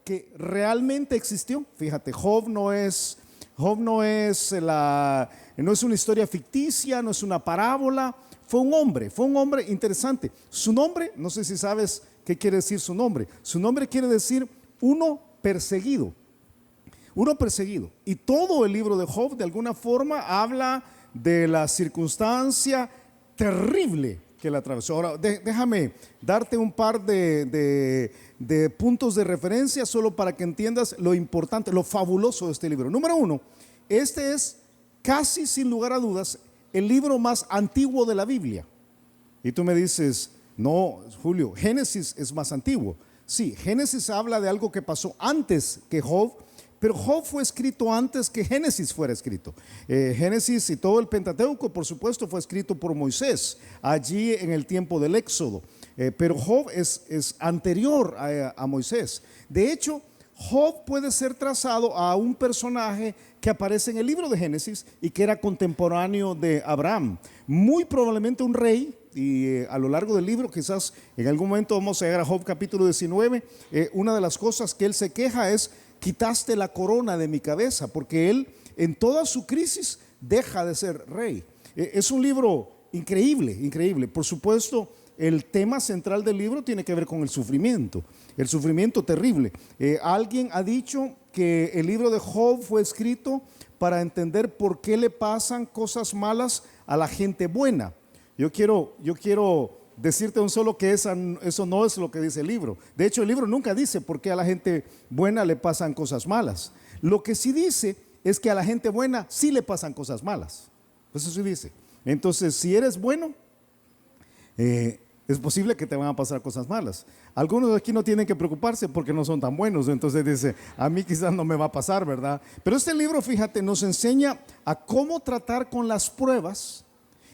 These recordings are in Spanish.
que realmente existió. Fíjate, Job no es una historia ficticia, no es una parábola. Fue un hombre interesante. Su nombre, no sé si sabes qué quiere decir su nombre. Su nombre quiere decir uno perseguido. Uno perseguido. Y todo el libro de Job de alguna forma habla de la circunstancia terrible que la atravesó. Ahora, déjame darte un par de puntos de referencia solo para que entiendas lo importante, lo fabuloso de este libro. Número uno, este es casi sin lugar a dudas el libro más antiguo de la Biblia. Y tú me dices, no, Julio, Génesis es más antiguo. Sí, Génesis habla de algo que pasó antes que Job, pero Job fue escrito antes que Génesis fuera escrito. Génesis y todo el Pentateuco, por supuesto, fue escrito por Moisés, allí en el tiempo del Éxodo. Pero Job es anterior a Moisés. De hecho, Job puede ser trazado a un personaje que aparece en el libro de Génesis y que era contemporáneo de Abraham. Muy probablemente un rey. Y a lo largo del libro, quizás en algún momento vamos a llegar a Job capítulo 19. Una de las cosas que él se queja es: quitaste la corona de mi cabeza, porque él en toda su crisis deja de ser rey. Es un libro increíble. Por supuesto, el tema central del libro tiene que ver con el sufrimiento terrible. Alguien ha dicho que el libro de Job fue escrito para entender por qué le pasan cosas malas a la gente buena. Yo quiero decirte un solo que eso no es lo que dice el libro. De hecho, el libro nunca dice por qué a la gente buena le pasan cosas malas. Lo que sí dice es que a la gente buena sí le pasan cosas malas. Eso sí dice. Entonces, si eres bueno, es posible que te van a pasar cosas malas. Algunos de aquí no tienen que preocuparse porque no son tan buenos. Entonces dice, a mí quizás no me va a pasar, ¿verdad? Pero este libro, fíjate, nos enseña a cómo tratar con las pruebas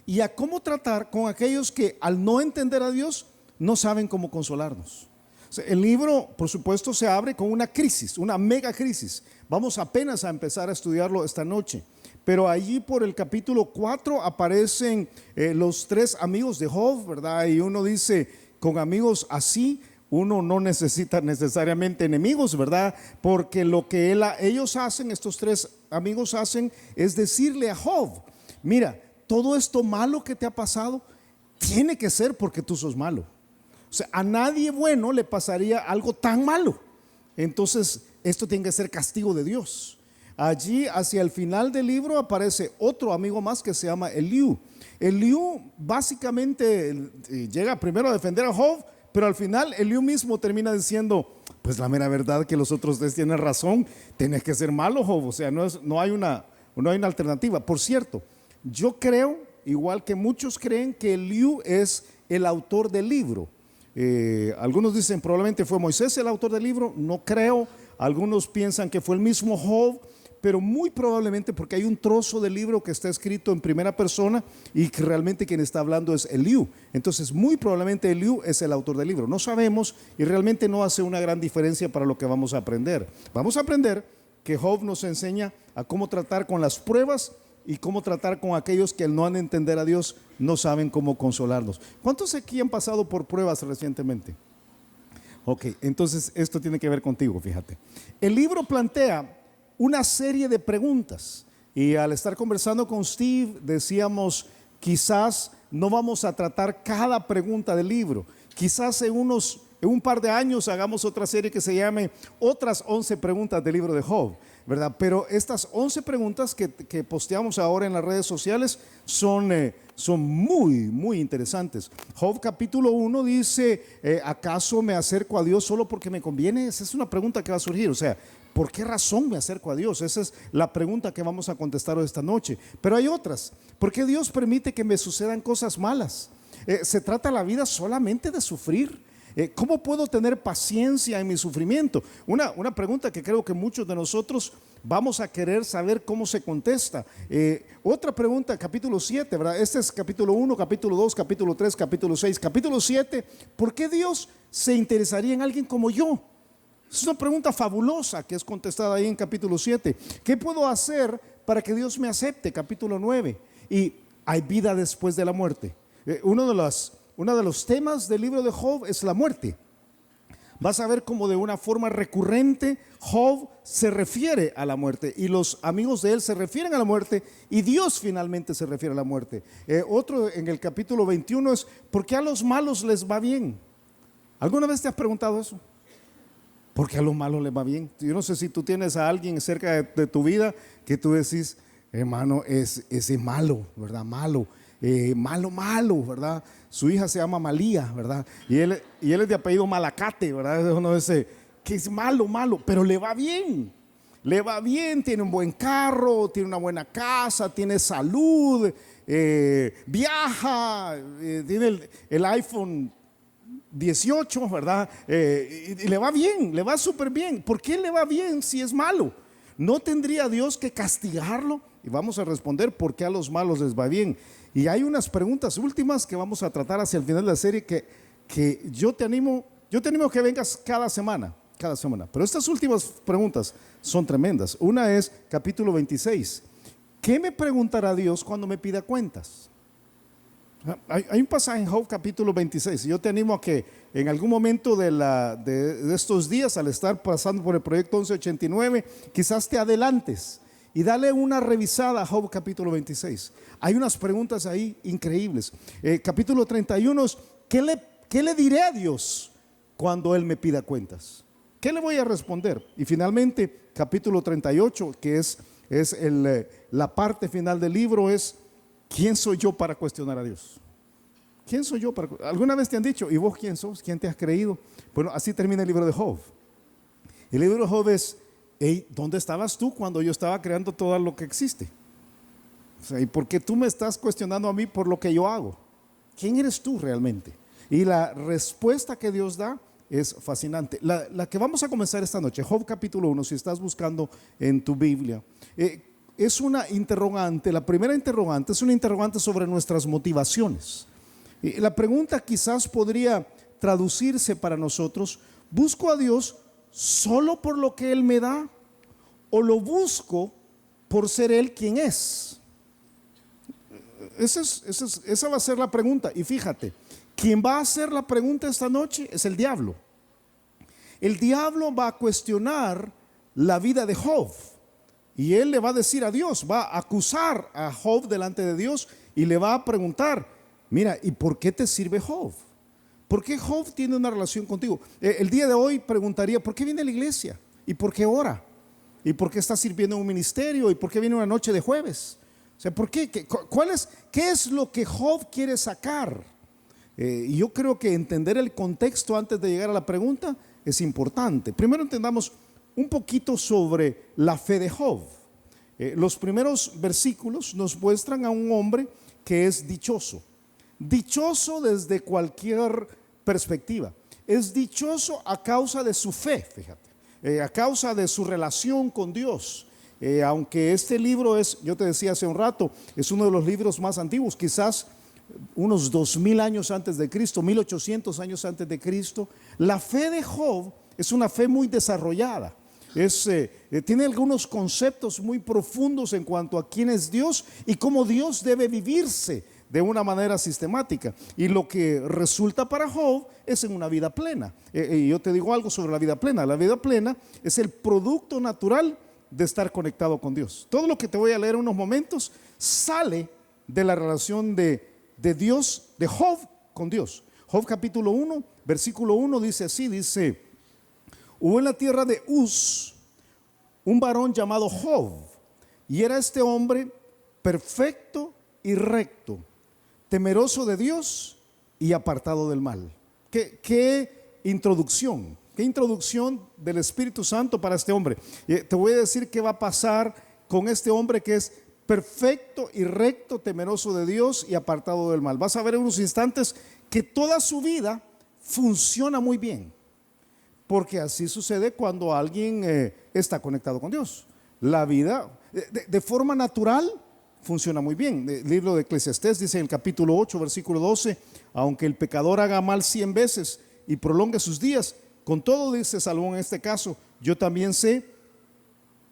y a cómo tratar con aquellos que al no entender a Dios no saben cómo consolarnos. O sea, el libro, por supuesto, se abre con una crisis, una mega crisis. Vamos apenas a empezar a estudiarlo esta noche. Pero allí por el capítulo 4 aparecen los tres amigos de Job, ¿verdad? Y uno dice, con amigos así uno no necesita necesariamente enemigos, ¿verdad? Porque lo que ellos hacen, estos tres amigos hacen, es decirle a Job: mira, todo esto malo que te ha pasado tiene que ser porque tú sos malo. O sea, a nadie bueno le pasaría algo tan malo. Entonces, esto tiene que ser castigo de Dios. Allí, hacia el final del libro, aparece otro amigo más que se llama Eliú. Eliú básicamente llega primero a defender a Job, pero al final Eliú mismo termina diciendo: pues la mera verdad que los otros tres tienen razón, tienes que ser malo, Job. O sea, no hay una alternativa. Por cierto, yo creo, igual que muchos creen, que Eliú es el autor del libro. Algunos dicen probablemente fue Moisés el autor del libro, no creo. Algunos piensan que fue el mismo Job, pero muy probablemente porque hay un trozo del libro que está escrito en primera persona y que realmente quien está hablando es Eliú. Entonces muy probablemente Eliú es el autor del libro. No sabemos y realmente no hace una gran diferencia para lo que vamos a aprender. Vamos a aprender que Job nos enseña a cómo tratar con las pruebas y cómo tratar con aquellos que al no entender a Dios no saben cómo consolarnos. ¿Cuántos aquí han pasado por pruebas recientemente? Ok, entonces esto tiene que ver contigo, fíjate. El libro plantea una serie de preguntas y al estar conversando con Steve decíamos, quizás no vamos a tratar cada pregunta del libro. Quizás en un par de años hagamos otra serie que se llame Otras 11 preguntas del libro de Job, ¿verdad? Pero estas 11 preguntas que posteamos ahora en las redes sociales son muy interesantes. Job capítulo 1 dice, ¿acaso me acerco a Dios solo porque me conviene? Esa es una pregunta que va a surgir. O sea, ¿por qué razón me acerco a Dios? Esa es la pregunta que vamos a contestar esta noche. Pero hay otras. ¿Por qué Dios permite que me sucedan cosas malas? ¿Se trata la vida solamente de sufrir? ¿Cómo puedo tener paciencia en mi sufrimiento? Una pregunta que creo que muchos de nosotros vamos a querer saber cómo se contesta. Otra pregunta, capítulo 7, ¿verdad? Este es capítulo 1, capítulo 2, capítulo 3, capítulo 6, capítulo 7. ¿Por qué Dios se interesaría en alguien como yo? Es una pregunta fabulosa que es contestada ahí en capítulo 7. ¿Qué puedo hacer para que Dios me acepte? Capítulo 9. Y hay vida después de la muerte. Uno de los temas del libro de Job es la muerte. vas a ver cómo de una forma recurrente Job se refiere a la muerte y los amigos de él se refieren a la muerte y Dios finalmente se refiere a la muerte. Otro en el capítulo 21 es: ¿por qué a los malos les va bien? ¿Alguna vez te has preguntado eso? ¿Por qué a los malos les va bien? Yo no sé si tú tienes a alguien cerca de tu vida que tú decís: hermano, ese malo, ¿verdad? Malo, malo, ¿verdad? Su hija se llama Malía, ¿verdad? Y él es de apellido Malacate, ¿verdad? Es uno de ese que es malo, pero le va bien. Le va bien, tiene un buen carro, tiene una buena casa, tiene salud, viaja, tiene el iPhone 18, ¿verdad? Y le va bien, le va súper bien. ¿Por qué le va bien si es malo? ¿No tendría Dios que castigarlo? Y vamos a responder por qué a los malos les va bien. Y hay unas preguntas últimas que vamos a tratar hacia el final de la serie que yo te animo que vengas cada semana. Pero estas últimas preguntas son tremendas. Una es capítulo 26. ¿Qué me preguntará Dios cuando me pida cuentas? Hay un pasaje en Job capítulo 26. Yo te animo a que en algún momento de estos días, al estar pasando por el proyecto 1189, quizás te adelantes y dale una revisada a Job capítulo 26. Hay unas preguntas ahí increíbles. Capítulo 31 es: ¿qué le diré a Dios cuando Él me pida cuentas? ¿Qué le voy a responder? Y finalmente, capítulo 38, que es la parte final del libro, es: ¿quién soy yo para cuestionar a Dios? ¿Quién soy yo para? ¿Alguna vez te han dicho: ¿y vos quién sos? ¿Quién te has creído? Bueno, así termina el libro de Job. El libro de Job es: hey, ¿dónde estabas tú cuando yo estaba creando todo lo que existe? O sea, ¿y por qué tú me estás cuestionando a mí por lo que yo hago? ¿Quién eres tú realmente? Y la respuesta que Dios da es fascinante. La que vamos a comenzar esta noche, Job capítulo 1, si estás buscando en tu Biblia, es una interrogante. La primera interrogante es una interrogante sobre nuestras motivaciones. Y la pregunta quizás podría traducirse para nosotros: ¿busco a Dios solo por lo que Él me da, o lo busco por ser Él quien es? Esa va a ser la pregunta. Y fíjate, quien va a hacer la pregunta esta noche es el diablo. El diablo va a cuestionar la vida de Job. Y él le va a decir a Dios, va a acusar a Job delante de Dios y le va a preguntar: mira, ¿y por qué te sirve Job? ¿Por qué Job tiene una relación contigo? El día de hoy preguntaría: ¿por qué viene a la iglesia? ¿Y por qué ora? ¿Y por qué está sirviendo en un ministerio? ¿Y por qué viene una noche de jueves? O sea, ¿por qué? ¿Qué es lo que Job quiere sacar? Y yo creo que entender el contexto antes de llegar a la pregunta es importante. Primero entendamos un poquito sobre la fe de Job. Los primeros versículos nos muestran a un hombre que es dichoso. Dichoso desde cualquier perspectiva. Es dichoso a causa de su fe, fíjate, a causa de su relación con Dios. Aunque este libro es, yo te decía hace un rato, es uno de los libros más antiguos, quizás unos 2000 años antes de Cristo, 1800 años antes de Cristo. La fe de Job es una fe muy desarrollada. Tiene algunos conceptos muy profundos en cuanto a quién es Dios y cómo Dios debe vivirse de una manera sistemática. Y lo que resulta para Job es en una vida plena. Y yo te digo algo sobre la vida plena. La vida plena es el producto natural de estar conectado con Dios. Todo lo que te voy a leer en unos momentos sale de la relación de Dios, de Job con Dios. Job capítulo 1, versículo 1 dice así, dice: hubo en la tierra de Uz un varón llamado Job, y era este hombre perfecto y recto, temeroso de Dios y apartado del mal. Qué introducción del Espíritu Santo para este hombre. Te voy a decir qué va a pasar con este hombre que es perfecto y recto, temeroso de Dios y apartado del mal. Vas a ver en unos instantes que toda su vida funciona muy bien, porque así sucede cuando alguien está conectado con Dios. La vida de forma natural funciona muy bien. El libro de Eclesiastés dice en el capítulo 8, versículo 12: aunque el pecador haga mal 100 veces y prolongue sus días, con todo, dice Salomón en este caso, yo también sé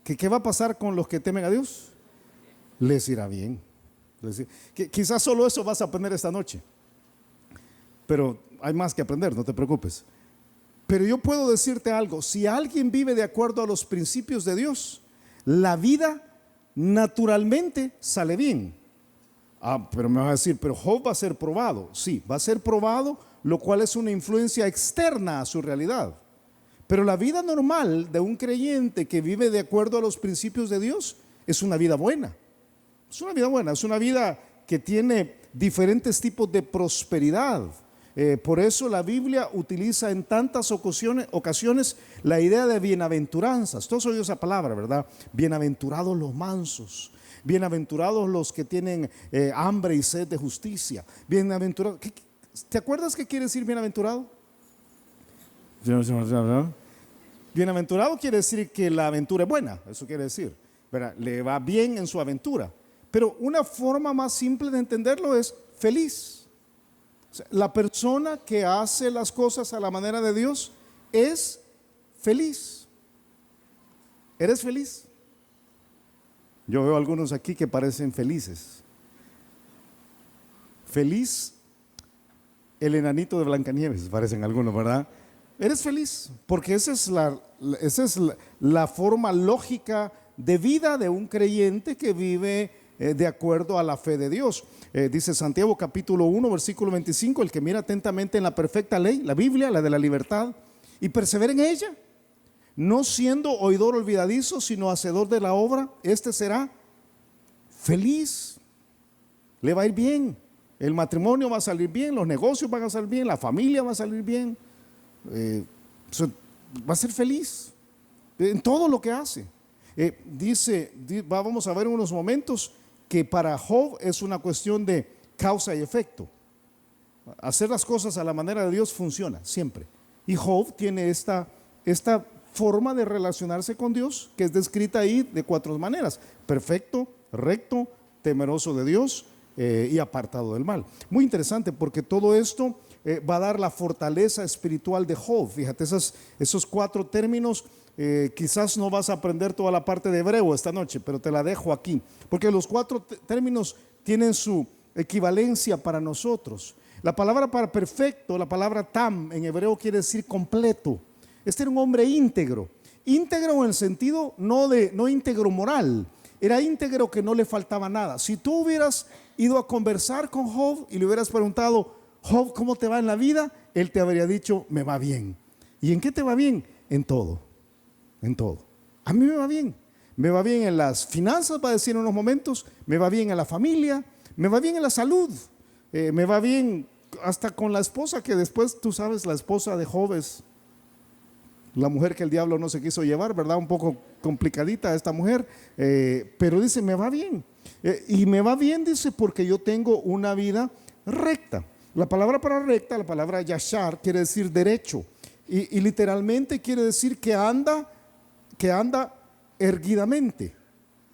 que ¿qué va a pasar con los que temen a Dios? Les irá bien. Quizás solo eso vas a aprender esta noche, pero hay más que aprender, no te preocupes. Pero yo puedo decirte algo, si alguien vive de acuerdo a los principios de Dios, la vida naturalmente sale bien. Pero me vas a decir, pero Job va a ser probado. Sí, va a ser probado, lo cual es una influencia externa a su realidad. Pero la vida normal de un creyente que vive de acuerdo a los principios de Dios es una vida buena. Es una vida buena, es una vida que tiene diferentes tipos de prosperidad. Por eso la Biblia utiliza en tantas ocasiones la idea de bienaventuranzas. Todos oído esa palabra, ¿verdad? Bienaventurados los mansos, bienaventurados los que tienen hambre y sed de justicia. Bienaventurados. ¿Te acuerdas qué quiere decir bienaventurado? Bienaventurado quiere decir que la aventura es buena, eso quiere decir, ¿verdad? Le va bien en su aventura. Pero una forma más simple de entenderlo es feliz. O sea, la persona que hace las cosas a la manera de Dios es feliz. ¿Eres feliz? Yo veo algunos aquí que parecen felices. Feliz el enanito de Blancanieves, parecen algunos, ¿verdad? Eres feliz, porque esa es la forma lógica de vida de un creyente que vive de acuerdo a la fe de Dios. Dice Santiago capítulo 1 versículo 25, el que mira atentamente en la perfecta ley, la Biblia, la de la libertad, y persevera en ella, no siendo oidor olvidadizo, sino hacedor de la obra, este será feliz, le va a ir bien, el matrimonio va a salir bien, los negocios van a salir bien, la familia va a salir bien. Va a ser feliz en todo lo que hace. Vamos a ver en unos momentos que para Job es una cuestión de causa y efecto. Hacer las cosas a la manera de Dios funciona siempre. Y Job tiene esta forma de relacionarse con Dios que es descrita ahí de 4 maneras: perfecto, recto, temeroso de Dios y apartado del mal. Muy interesante, porque todo esto va a dar la fortaleza espiritual de Job. Fíjate, esos 4 términos, quizás no vas a aprender toda la parte de hebreo esta noche, pero te la dejo aquí, porque los 4 términos tienen su equivalencia para nosotros. La palabra para perfecto, la palabra tam en hebreo quiere decir completo. Este era un hombre íntegro en el sentido no íntegro moral, era íntegro que no le faltaba nada. Si tú hubieras ido a conversar con Job y le hubieras preguntado: Job, ¿cómo te va en la vida?, él te habría dicho: me va bien. ¿Y en qué te va bien? En todo, en todo. A mí me va bien en las finanzas, va a decir en unos momentos, me va bien en la familia, me va bien en la salud, me va bien hasta con la esposa, que después tú sabes, la esposa de Job es la mujer que el diablo no se quiso llevar, ¿verdad? Un poco complicadita esta mujer, pero dice: me va bien. Y me va bien, dice, porque yo tengo una vida recta. La palabra para recta, la palabra yashar, quiere decir derecho, y literalmente quiere decir que anda erguidamente.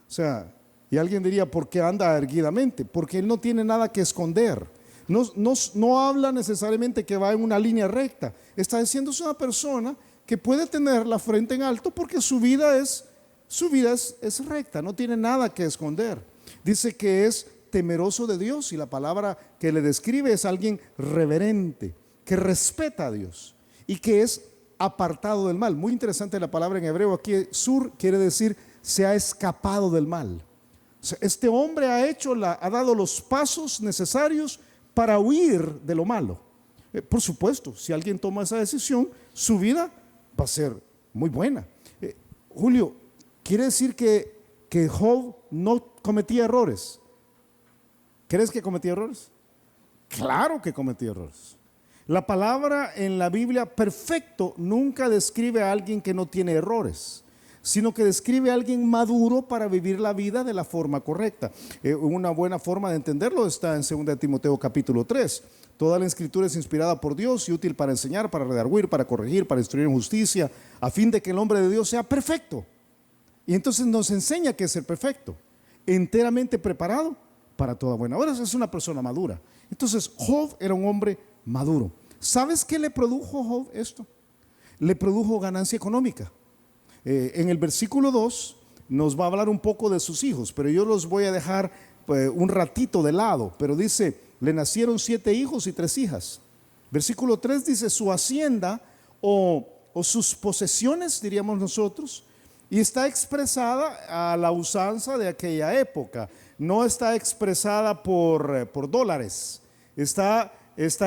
O sea, y alguien diría: ¿por qué anda erguidamente? Porque él no tiene nada que esconder. No habla necesariamente que va en una línea recta. Está diciendo: es una persona que puede tener la frente en alto porque su vida es recta, no tiene nada que esconder. Dice que es temeroso de Dios, y la palabra que le describe es alguien reverente, que respeta a Dios y que es apartado del mal. Muy interesante la palabra en hebreo aquí, sur, quiere decir se ha escapado del mal. O sea, este hombre ha dado los pasos necesarios para huir de lo malo. Por supuesto, si alguien toma esa decisión, su vida va a ser muy buena. Julio, ¿quiere decir que Job no cometía errores? ¿Crees que cometía errores? Claro que cometía errores. La palabra en la Biblia perfecto nunca describe a alguien que no tiene errores, sino que describe a alguien maduro para vivir la vida de la forma correcta. Una buena forma de entenderlo está en 2 Timoteo capítulo 3. Toda la escritura es inspirada por Dios y útil para enseñar, para redarguir, para corregir, para instruir en justicia, a fin de que el hombre de Dios sea perfecto. Y entonces nos enseña que es ser perfecto, enteramente preparado para toda buena obra. Es una persona madura. Entonces Job era un hombre maduro. ¿Sabes qué le produjo a Job esto? Le produjo ganancia económica. En el versículo 2 nos va a hablar un poco de sus hijos, pero yo los voy a dejar un ratito de lado. Pero dice: le nacieron 7 hijos y 3 hijas. Versículo 3 dice: su hacienda o sus posesiones, diríamos nosotros, y está expresada a la usanza de aquella época. No está expresada por dólares, está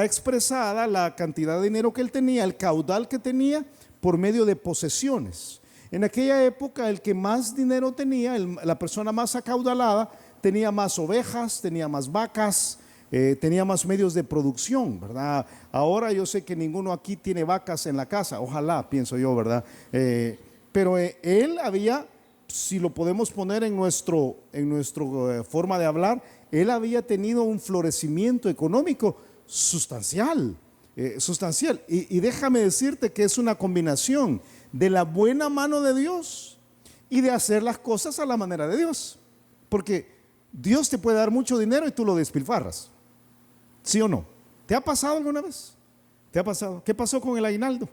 expresada la cantidad de dinero que él tenía, el caudal que tenía por medio de posesiones. En aquella época el que más dinero tenía, la persona más acaudalada, tenía más ovejas, tenía más vacas, tenía más medios de producción, ¿verdad? Ahora yo sé que ninguno aquí tiene vacas en la casa, ojalá, pienso yo, ¿verdad? Pero él había, si lo podemos poner en nuestro forma de hablar, él había tenido un florecimiento económico sustancial, sustancial. Y déjame decirte que es una combinación de la buena mano de Dios y de hacer las cosas a la manera de Dios. Porque Dios te puede dar mucho dinero y tú lo despilfarras. ¿Sí o no? ¿Te ha pasado alguna vez? ¿Te ha pasado? ¿Qué pasó con el aguinaldo?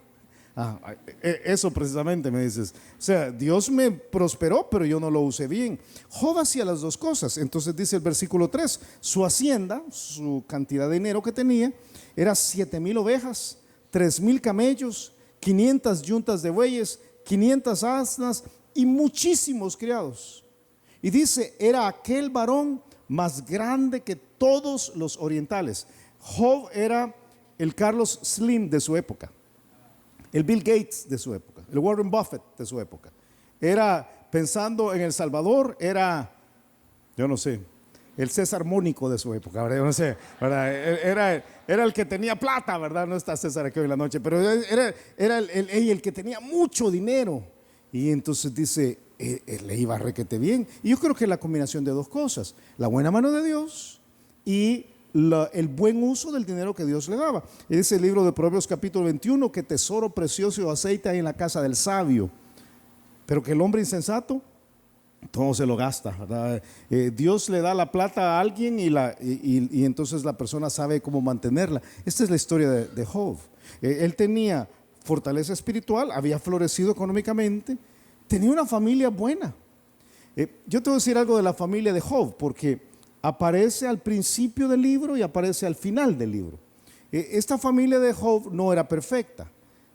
Eso precisamente me dices. O sea, Dios me prosperó, pero yo no lo usé bien. Job hacía las dos cosas. Entonces dice el versículo 3, su hacienda, su cantidad de dinero que tenía, era 7,000 ovejas, 3,000 camellos, 500 yuntas de bueyes, 500 asnas y muchísimos criados. Y dice, era aquel varón más grande que todos los orientales. Job era el Carlos Slim de su época, el Bill Gates de su época, el Warren Buffett de su época. Era, pensando en El Salvador, era, yo no sé, el César Mónico de su época, ¿verdad? Yo no sé, ¿verdad? Era el que tenía plata, ¿verdad? No está César aquí hoy en la noche, pero era el que tenía mucho dinero. Y entonces dice, le iba requete bien. Y yo creo que es la combinación de dos cosas, la buena mano de Dios y el buen uso del dinero que Dios le daba. Y dice el libro de Proverbios capítulo 21 que tesoro precioso y aceite hay en la casa del sabio, pero que el hombre insensato todo se lo gasta, ¿verdad? Dios le da la plata a alguien y entonces la persona sabe cómo mantenerla. Esta es la historia de Job. Él tenía fortaleza espiritual, había florecido económicamente, tenía una familia buena. Yo te voy a decir algo de la familia de Job, porque aparece al principio del libro y aparece al final del libro. Esta familia de Job no era perfecta,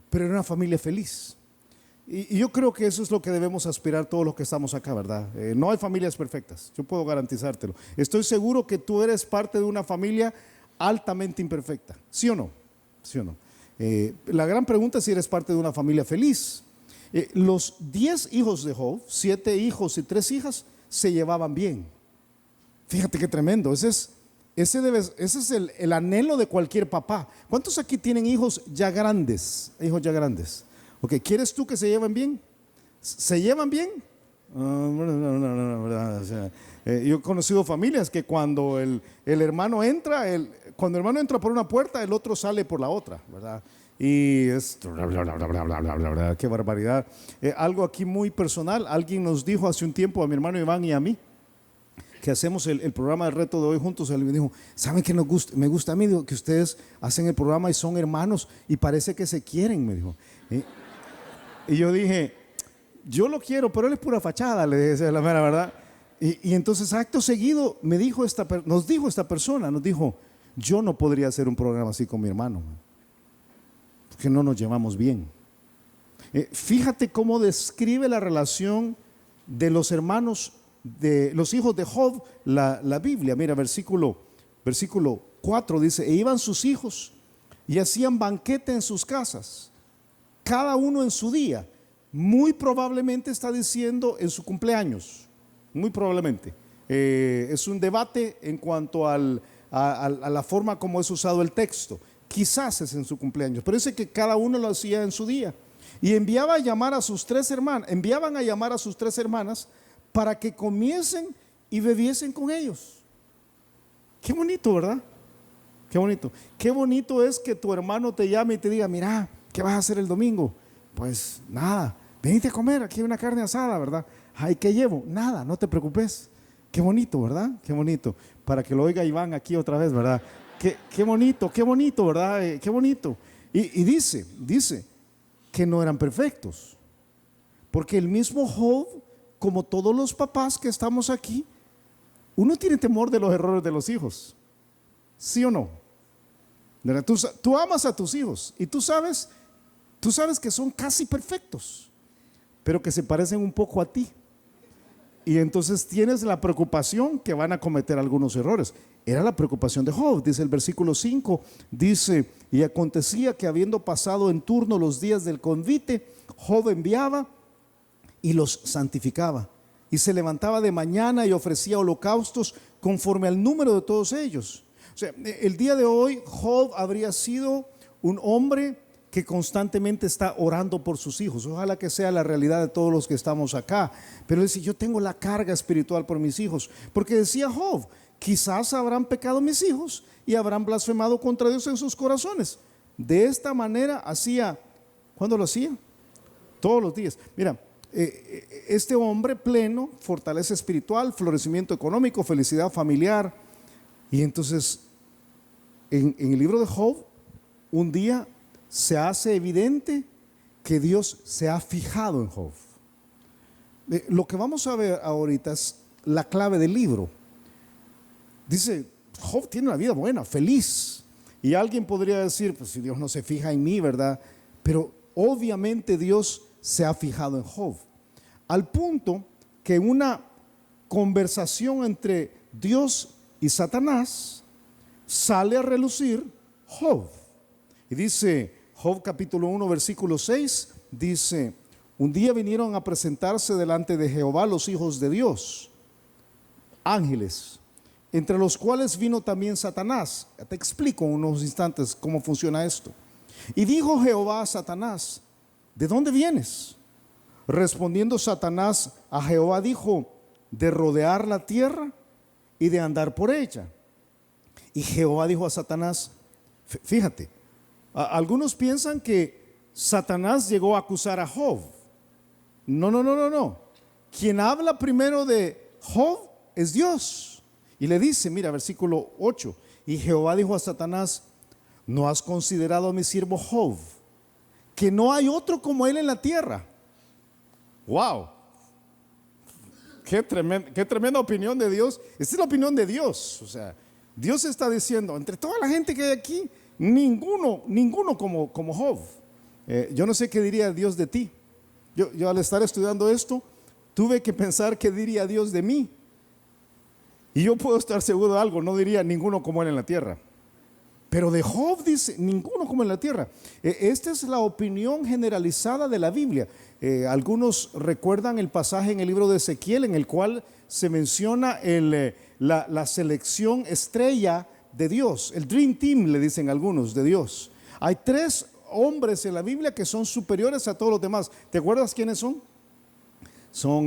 pero era una familia feliz. Y yo creo que eso es lo que debemos aspirar todos los que estamos acá, ¿verdad? No hay familias perfectas, yo puedo garantizártelo. Estoy seguro que tú eres parte de una familia altamente imperfecta, ¿sí o no? ¿Sí o no? La gran pregunta es si eres parte de una familia feliz. Los 10 hijos de Job, 7 hijos y 3 hijas, se llevaban bien. Fíjate qué tremendo. Ese es el anhelo de cualquier papá. ¿Cuántos aquí tienen hijos ya grandes? Hijos ya grandes. Ok, ¿quieres tú que se lleven bien? ¿Se llevan bien? No, o sea, yo he conocido familias que cuando el hermano entra, cuando el hermano entra por una puerta, el otro sale por la otra, ¿verdad? Y es qué barbaridad. Algo aquí muy personal. Alguien nos dijo hace un tiempo a mi hermano Iván y a mí que hacemos el programa del reto de hoy juntos. Él me dijo, ¿saben qué me gusta a mí? Digo, que ustedes hacen el programa y son hermanos y parece que se quieren, me dijo. Y yo dije, yo lo quiero, pero él es pura fachada, le dije, la mera verdad. Y entonces acto seguido nos dijo esta persona, yo no podría hacer un programa así con mi hermano, porque no nos llevamos bien. Fíjate cómo describe la relación de los hermanos, de los hijos de Job, la Biblia. Mira, versículo 4 dice, e iban sus hijos y hacían banquete en sus casas, cada uno en su día. Muy probablemente está diciendo en su cumpleaños, muy probablemente. Es un debate en cuanto a la forma como es usado el texto. Quizás es en su cumpleaños, pero dice que cada uno lo hacía en su día. Y enviaban a llamar a sus 3 hermanas para que comiesen y bebiesen con ellos. Qué bonito, ¿verdad? Qué bonito. Qué bonito es que tu hermano te llame y te diga, mira, ¿qué vas a hacer el domingo? Pues nada, venite a comer, aquí hay una carne asada, ¿verdad? Ay, ¿qué llevo? Nada, no te preocupes. Qué bonito, ¿verdad? Qué bonito. Para que lo oiga Iván aquí otra vez, ¿verdad? Qué bonito, ¿verdad? Qué bonito. Y dice que no eran perfectos. Porque el mismo Job, como todos los papás que estamos aquí, uno tiene temor de los errores de los hijos. ¿Sí o no? Tú amas a tus hijos y tú sabes Tú sabes que son casi perfectos, pero que se parecen un poco a ti. Y entonces tienes la preocupación que van a cometer algunos errores. Era la preocupación de Job. Dice el versículo 5, dice: y acontecía que habiendo pasado en turno los días del convite, Job enviaba y los santificaba, y se levantaba de mañana y ofrecía holocaustos conforme al número de todos ellos. O sea, el día de hoy Job habría sido un hombre que constantemente está orando por sus hijos. Ojalá que sea la realidad de todos los que estamos acá. Pero dice: yo tengo la carga espiritual por mis hijos, porque decía Job: quizás habrán pecado mis hijos y habrán blasfemado contra Dios en sus corazones. De esta manera hacía. ¿Cuándo lo hacía? Todos los días. Mira, este hombre pleno, fortaleza espiritual, florecimiento económico, felicidad familiar. Y entonces en el libro de Job, un día se hace evidente que Dios se ha fijado en Job. Lo que vamos a ver ahorita es la clave del libro. Dice: Job tiene una vida buena, feliz. Y alguien podría decir: pues si Dios no se fija en mí, ¿verdad? Pero obviamente Dios se ha fijado en Job, al punto que una conversación entre Dios y Satanás sale a relucir Job. Y dice Job capítulo 1 versículo 6, dice: un día vinieron a presentarse delante de Jehová los hijos de Dios, ángeles, entre los cuales vino también Satanás. Te explico en unos instantes cómo funciona esto. Y dijo Jehová a Satanás: ¿de dónde vienes? Respondiendo Satanás a Jehová dijo: de rodear la tierra y de andar por ella. Y Jehová dijo a Satanás, fíjate, algunos piensan que Satanás llegó a acusar a Job. No. Quien habla primero de Job es Dios. Y le dice, mira, versículo 8: y Jehová dijo a Satanás: ¿no has considerado a mi siervo Job, que no hay otro como él en la tierra? Wow, qué tremenda opinión de Dios. Esta es la opinión de Dios. O sea, Dios está diciendo: entre toda la gente que hay aquí, ninguno como Job. Yo no sé qué diría Dios de ti. Yo al estar estudiando esto, tuve que pensar qué diría Dios de mí. Y yo puedo estar seguro de algo: no diría ninguno como él en la tierra. Pero de Job dice: ninguno como en la tierra. Esta es la opinión generalizada de la Biblia. Algunos recuerdan el pasaje en el libro de Ezequiel, en el cual se menciona la selección estrella de Dios, el Dream Team, le dicen algunos, de Dios. Hay 3 hombres en la Biblia que son superiores a todos los demás. ¿Te acuerdas quiénes son? Son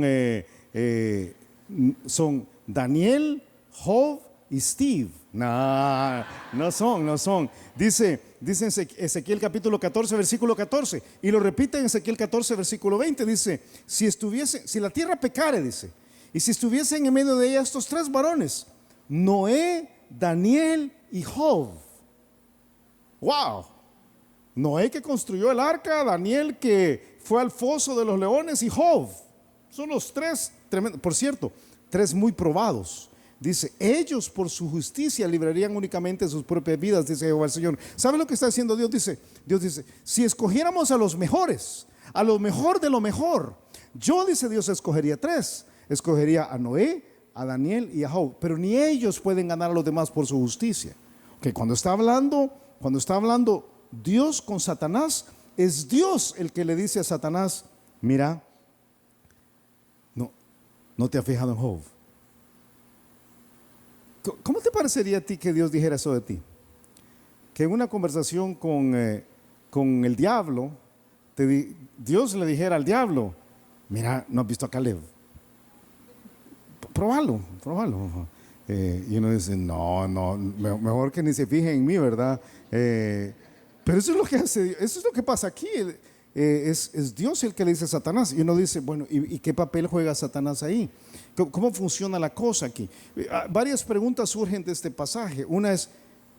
Daniel, Job y Steve. No son. Dice en Ezequiel capítulo 14 versículo 14, y lo repite en Ezequiel 14 versículo 20. Dice: si la tierra pecare, dice, y si estuviesen en medio de ella estos 3 varones, Noé, Daniel y Job. Wow. Noé, que construyó el arca; Daniel, que fue al foso de los leones; y Job. Son los 3 tremendos. Por cierto, 3 muy probados. Dice: ellos por su justicia librarían únicamente sus propias vidas, dice Jehová el Señor. ¿Sabe lo que está haciendo Dios? Dios dice: si escogiéramos a los mejores, a lo mejor de lo mejor, yo, dice Dios, escogería 3. Escogería a Noé, a Daniel y a Job. Pero ni ellos pueden ganar a los demás por su justicia. Okay, cuando está hablando Dios con Satanás, es Dios el que le dice a Satanás: mira, no te has fijado en Job. ¿Cómo te parecería a ti que Dios dijera eso de ti? Que en una conversación con el diablo, Dios le dijera al diablo: mira, ¿no has visto a Caleb? Próbalo. Y uno dice: no, mejor que ni se fije en mí, ¿verdad? Pero eso es lo que hace Dios, eso es lo que pasa aquí. Es Dios el que le dice a Satanás. Y uno dice: bueno, ¿y qué papel juega Satanás ahí? ¿Cómo funciona la cosa aquí? Varias preguntas surgen de este pasaje. Una es: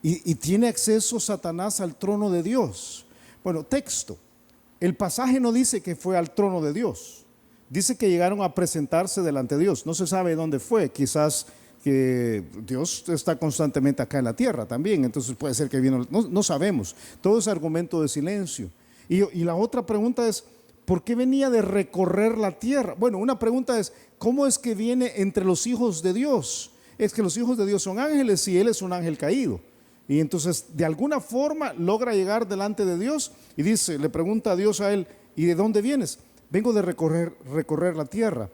¿y tiene acceso Satanás al trono de Dios? Bueno, texto. El pasaje no dice que fue al trono de Dios. Dice que llegaron a presentarse delante de Dios. No se sabe dónde fue. Quizás que Dios está constantemente acá en la tierra también. Entonces puede ser que vino. No sabemos. Todo es argumento de silencio. Y la otra pregunta es, ¿por qué venía de recorrer la tierra? Bueno, una pregunta es, ¿cómo es que viene entre los hijos de Dios? Es que los hijos de Dios son ángeles y él es un ángel caído. Y entonces de alguna forma logra llegar delante de Dios y dice, le pregunta a Dios a él, ¿y de dónde vienes? Vengo de recorrer la tierra,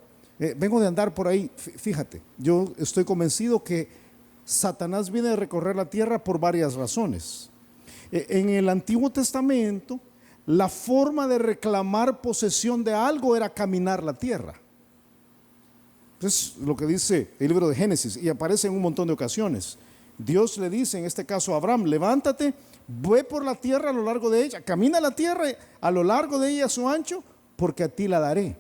vengo de andar por ahí. Fíjate, yo estoy convencido que Satanás viene de recorrer la tierra por varias razones. En el Antiguo Testamento, la forma de reclamar posesión de algo era caminar la tierra. Es lo que dice el libro de Génesis y aparece en un montón de ocasiones. Dios le dice, en este caso a Abraham, levántate, ve por la tierra a lo largo de ella, camina la tierra a lo largo de ella a su ancho, porque a ti la daré.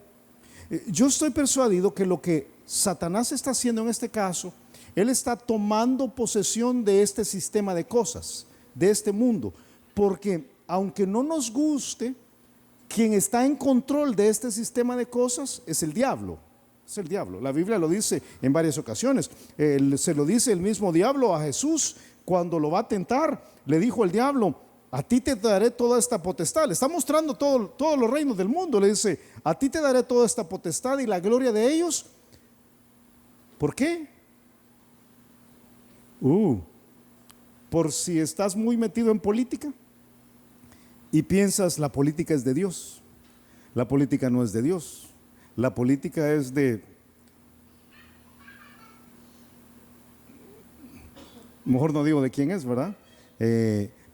Yo estoy persuadido que lo que Satanás está haciendo en este caso, él está tomando posesión de este sistema de cosas, de este mundo, porque aunque no nos guste, quien está en control de este sistema de cosas es el diablo. Es el diablo. La Biblia lo dice en varias ocasiones. Se lo dice el mismo diablo a Jesús cuando lo va a tentar. Le dijo el diablo, a ti te daré toda esta potestad. Le está mostrando todos los reinos del mundo. Le dice, a ti te daré toda esta potestad y la gloria de ellos. ¿Por qué? Por si estás muy metido en política y piensas la política es de Dios. La política no es de Dios. La política es mejor no digo de quién es, ¿verdad?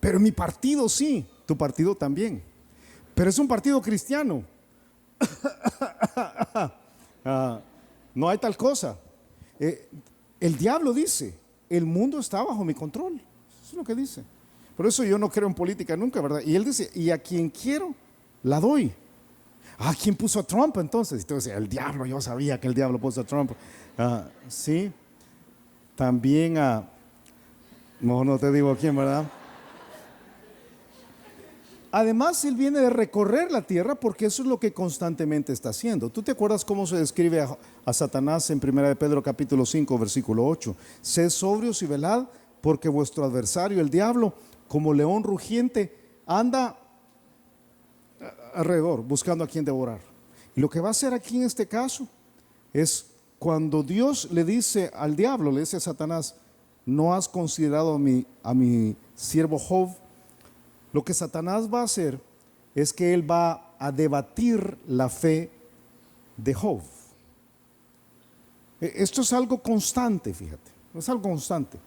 Pero mi partido sí, tu partido también. Pero es un partido cristiano. No hay tal cosa. El diablo dice, el mundo está bajo mi control. Eso es lo que dice. Por eso yo no creo en política nunca, ¿verdad? Y él dice, y a quien quiero, la doy. ¿Quién puso a Trump entonces? Entonces, el diablo, yo sabía que el diablo puso a Trump. Sí, también mejor no te digo a quién, ¿verdad? Además, él viene de recorrer la tierra porque eso es lo que constantemente está haciendo. ¿Tú te acuerdas cómo se describe a Satanás en 1 de Pedro capítulo 5, versículo 8? Sed sobrios y velad, porque vuestro adversario, el diablo, como león rugiente, anda alrededor buscando a quien devorar. Y lo que va a hacer aquí en este caso es cuando Dios le dice al diablo, le dice a Satanás, no has considerado a mi siervo Job. Lo que Satanás va a hacer es que él va a debatir la fe de Job. Esto es algo constante, fíjate, es algo constante.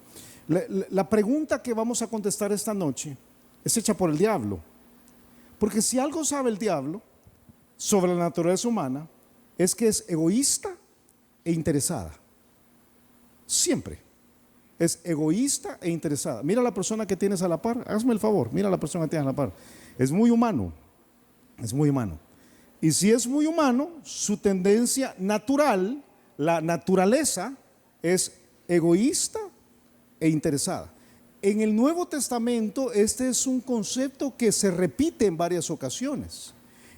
La pregunta que vamos a contestar esta noche es hecha por el diablo. Porque si algo sabe el diablo sobre la naturaleza humana, es que es egoísta e interesada. Siempre. Es egoísta e interesada. Mira a la persona que tienes a la par, hazme el favor, mira a la persona que tienes a la par. Es muy humano, es muy humano. Y si es muy humano, su tendencia natural, la naturaleza, es egoísta e interesada. En el Nuevo Testamento este es un concepto que se repite en varias ocasiones.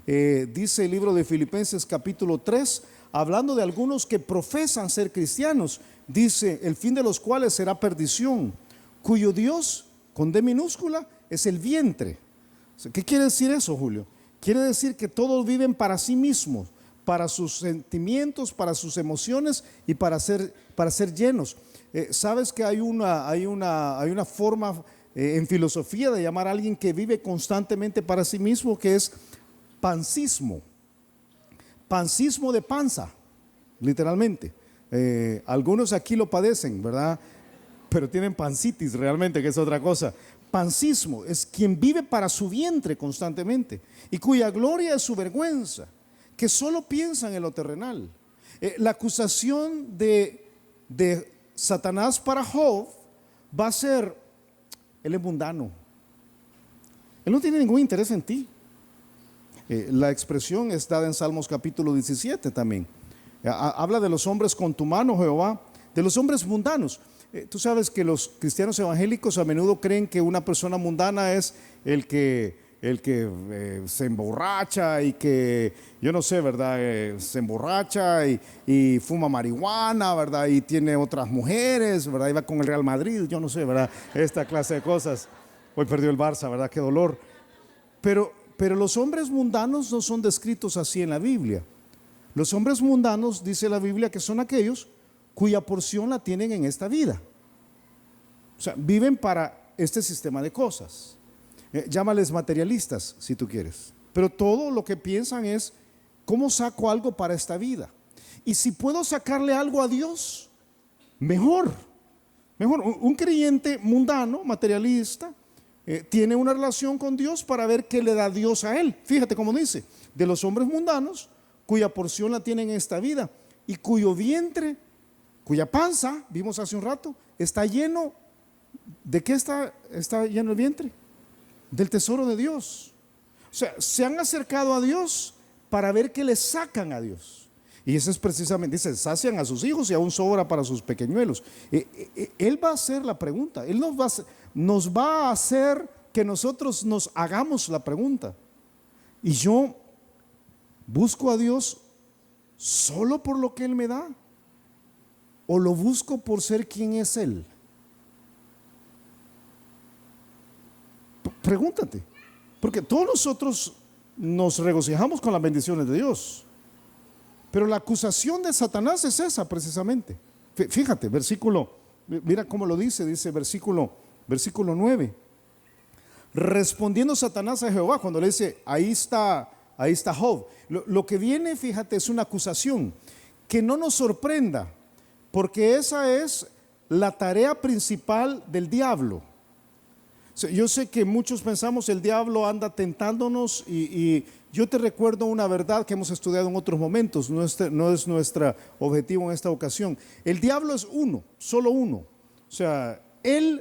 Dice el libro de Filipenses capítulo 3, hablando de algunos que profesan ser cristianos, dice, el fin de los cuales será perdición, cuyo Dios, con D minúscula, es el vientre. ¿Qué quiere decir eso, Julio? Quiere decir que todos viven para sí mismos, para sus sentimientos, para sus emociones y para ser llenos. ¿Sabes que hay una forma en filosofía de llamar a alguien que vive constantemente para sí mismo, que es pancismo? Pancismo de panza, literalmente. Algunos aquí lo padecen, ¿verdad? Pero tienen pancitis realmente, que es otra cosa. Pancismo es quien vive para su vientre constantemente y cuya gloria es su vergüenza, que solo piensan en lo terrenal. La acusación de Satanás para Job va a ser, él es mundano, él no tiene ningún interés en ti. La expresión es dada en Salmos capítulo 17 también. Habla de los hombres con tu mano, Jehová, de los hombres mundanos. Tú sabes que los cristianos evangélicos a menudo creen que una persona mundana es el que se emborracha y que, yo no sé, ¿verdad? Se emborracha y fuma marihuana, ¿verdad? Y tiene otras mujeres, ¿verdad? Y va con el Real Madrid, yo no sé, ¿verdad? Esta clase de cosas. Hoy perdió el Barça, ¿verdad? Qué dolor. Pero Pero los hombres mundanos no son descritos así en la Biblia. Los hombres mundanos, dice la Biblia, que son aquellos cuya porción la tienen en esta vida. O sea, viven para este sistema de cosas. Llámales materialistas, si tú quieres. Pero todo lo que piensan es, ¿cómo saco algo para esta vida? Y si puedo sacarle algo a Dios, mejor. Mejor. Un creyente mundano, materialista, tiene una relación con Dios para ver qué le da Dios a él. Fíjate cómo dice, de los hombres mundanos, cuya porción la tienen en esta vida y cuyo vientre, cuya panza, vimos hace un rato, está lleno. ¿De qué está lleno el vientre? Del tesoro de Dios. O sea, se han acercado a Dios para ver qué le sacan a Dios. Y eso es precisamente, dice, sacian a sus hijos y aún sobra para sus pequeñuelos. Él va a hacer la pregunta. Él nos va a hacer que nosotros nos hagamos la pregunta. Y yo busco a Dios solo por lo que Él me da, o lo busco por ser quien es Él. Pregúntate, porque todos nosotros nos regocijamos con las bendiciones de Dios, pero la acusación de Satanás es esa precisamente. Fíjate, mira cómo lo dice versículo 9. Respondiendo Satanás a Jehová, cuando le dice, ahí está Job. Lo que viene, fíjate, es una acusación que no nos sorprenda, porque esa es la tarea principal del diablo. Yo sé que muchos pensamos el diablo anda tentándonos y yo te recuerdo una verdad que hemos estudiado en otros momentos, no es nuestro objetivo en esta ocasión. El diablo es uno, solo uno. O sea,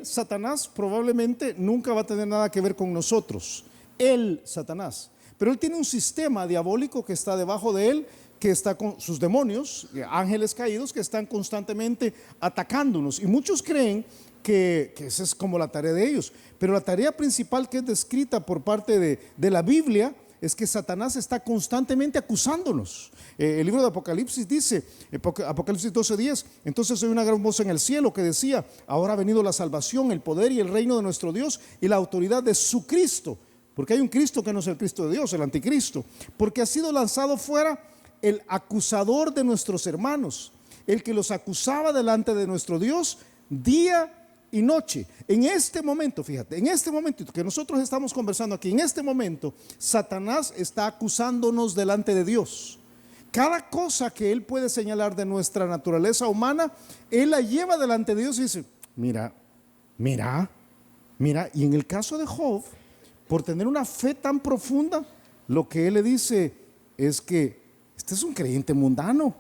Satanás, probablemente nunca va a tener nada que ver con nosotros. Satanás. Pero él tiene un sistema diabólico que está debajo de él, que está con sus demonios, ángeles caídos, que están constantemente atacándonos. Y muchos creen que esa es como la tarea de ellos, pero la tarea principal que es descrita por parte de la Biblia es que Satanás está constantemente acusándonos. El libro de Apocalipsis dice, Apocalipsis 12:10, entonces oí una gran voz en el cielo que decía, ahora ha venido la salvación, el poder y el reino de nuestro Dios y la autoridad de su Cristo, porque hay un Cristo que no es el Cristo de Dios, el anticristo, porque ha sido lanzado fuera el acusador de nuestros hermanos, el que los acusaba delante de nuestro Dios día y noche. En este momento, fíjate, en este momento que nosotros estamos conversando aquí, en este momento, Satanás está acusándonos delante de Dios. Cada cosa que él puede señalar de nuestra naturaleza humana, él la lleva delante de Dios y dice, mira. Y en el caso de Job, por tener una fe tan profunda, lo que él le dice es que este es un creyente mundano.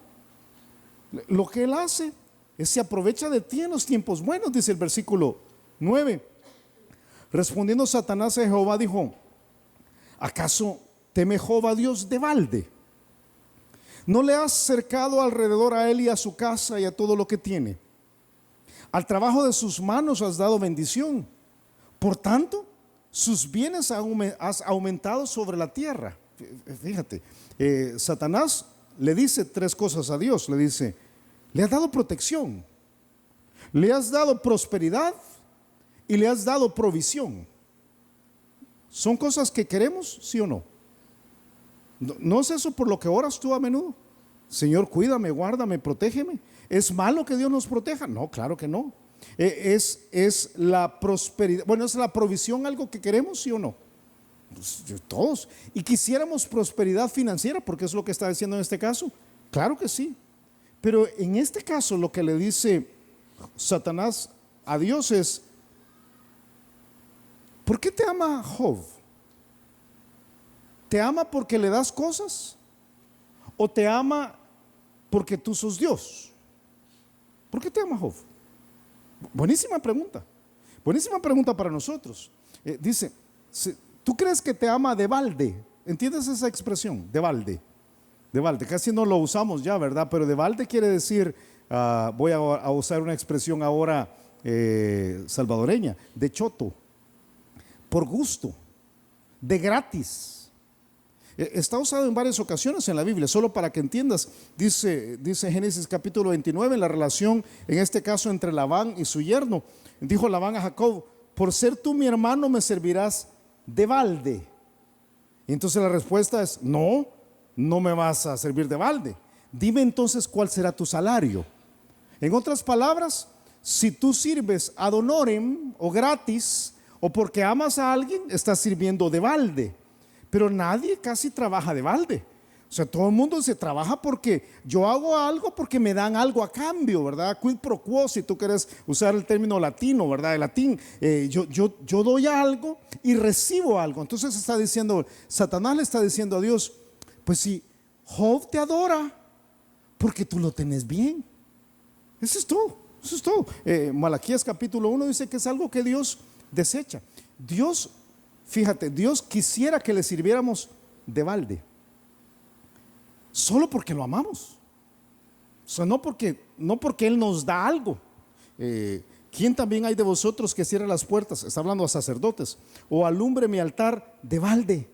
Lo que él hace se aprovecha de ti en los tiempos buenos, dice el versículo 9. Respondiendo Satanás a Jehová dijo, ¿acaso teme Job a Dios de balde? ¿No le has cercado alrededor a él y a su casa y a todo lo que tiene? Al trabajo de sus manos has dado bendición. Por tanto, sus bienes has aumentado sobre la tierra. Fíjate, Satanás le dice tres cosas a Dios. Le dice, le has dado protección, le has dado prosperidad y le has dado provisión. ¿Son cosas que queremos, sí o no? ¿No es eso por lo que oras tú a menudo? Señor, cuídame, guárdame, protégeme. ¿Es malo que Dios nos proteja? No, claro que no. ¿Es la prosperidad, bueno, es la provisión algo que queremos, sí o no? Pues, todos. ¿Y quisiéramos prosperidad financiera? Porque es lo que está diciendo en este caso. Claro que sí. Pero en este caso lo que le dice Satanás a Dios es, ¿por qué te ama Job? ¿Te ama porque le das cosas? ¿O te ama porque tú sos Dios? ¿Por qué te ama Job? Buenísima pregunta para nosotros. Dice, ¿tú crees que te ama de balde? ¿Entiendes esa expresión? De balde. De balde, casi no lo usamos ya, ¿verdad? Pero de balde quiere decir, voy a usar una expresión ahora salvadoreña, de choto, por gusto, de gratis. Está usado en varias ocasiones en la Biblia, solo para que entiendas. Dice Génesis capítulo 29, la relación, en este caso entre Labán y su yerno. Dijo Labán a Jacob, por ser tú mi hermano me servirás de balde. Y entonces la respuesta es, no, no me vas a servir de balde. Dime entonces cuál será tu salario. En otras palabras, si tú sirves ad honorem o gratis o porque amas a alguien, estás sirviendo de balde. Pero nadie casi trabaja de balde. O sea, todo el mundo se trabaja porque yo hago algo porque me dan algo a cambio, ¿verdad? Quid pro quo, si tú quieres usar el término latino, ¿verdad? El latín, yo doy algo y recibo algo. Entonces está diciendo, Satanás le está diciendo a Dios, pues si Job te adora porque tú lo tenés bien. Eso es todo, eso es todo. Malaquías capítulo 1 dice que es algo que Dios desecha. Dios, fíjate, Dios quisiera que le sirviéramos de balde. Solo porque lo amamos. O sea, no porque Él nos da algo. ¿Quién también hay de vosotros que cierre las puertas? Está hablando a sacerdotes. O alumbre mi altar de balde.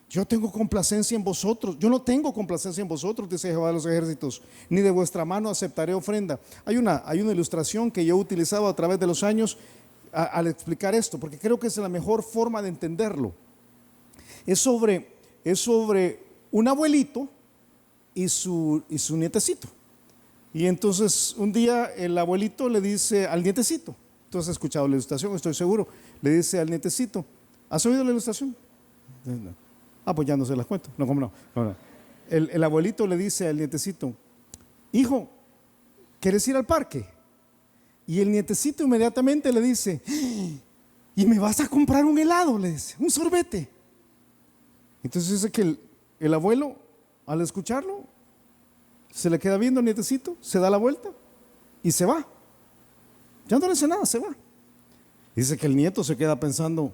Yo tengo complacencia en vosotros. Yo no tengo complacencia en vosotros, dice Jehová de los ejércitos. Ni de vuestra mano aceptaré ofrenda. Hay una ilustración que yo he utilizado a través de los años al explicar esto, porque creo que es la mejor forma de entenderlo. Es sobre un abuelito y su nietecito. Y entonces un día el abuelito le dice al nietecito, tú has escuchado la ilustración, estoy seguro, le dice al nietecito, ¿has oído la ilustración? Pues ya no se las cuento. No, ¿cómo no? No. El abuelito le dice al nietecito, hijo, ¿quieres ir al parque? Y el nietecito inmediatamente le dice, ¿y me vas a comprar un helado? Le dice, un sorbete. Entonces dice que el abuelo, al escucharlo, se le queda viendo al nietecito, se da la vuelta y se va. Ya no le dice nada, se va. Dice que el nieto se queda pensando,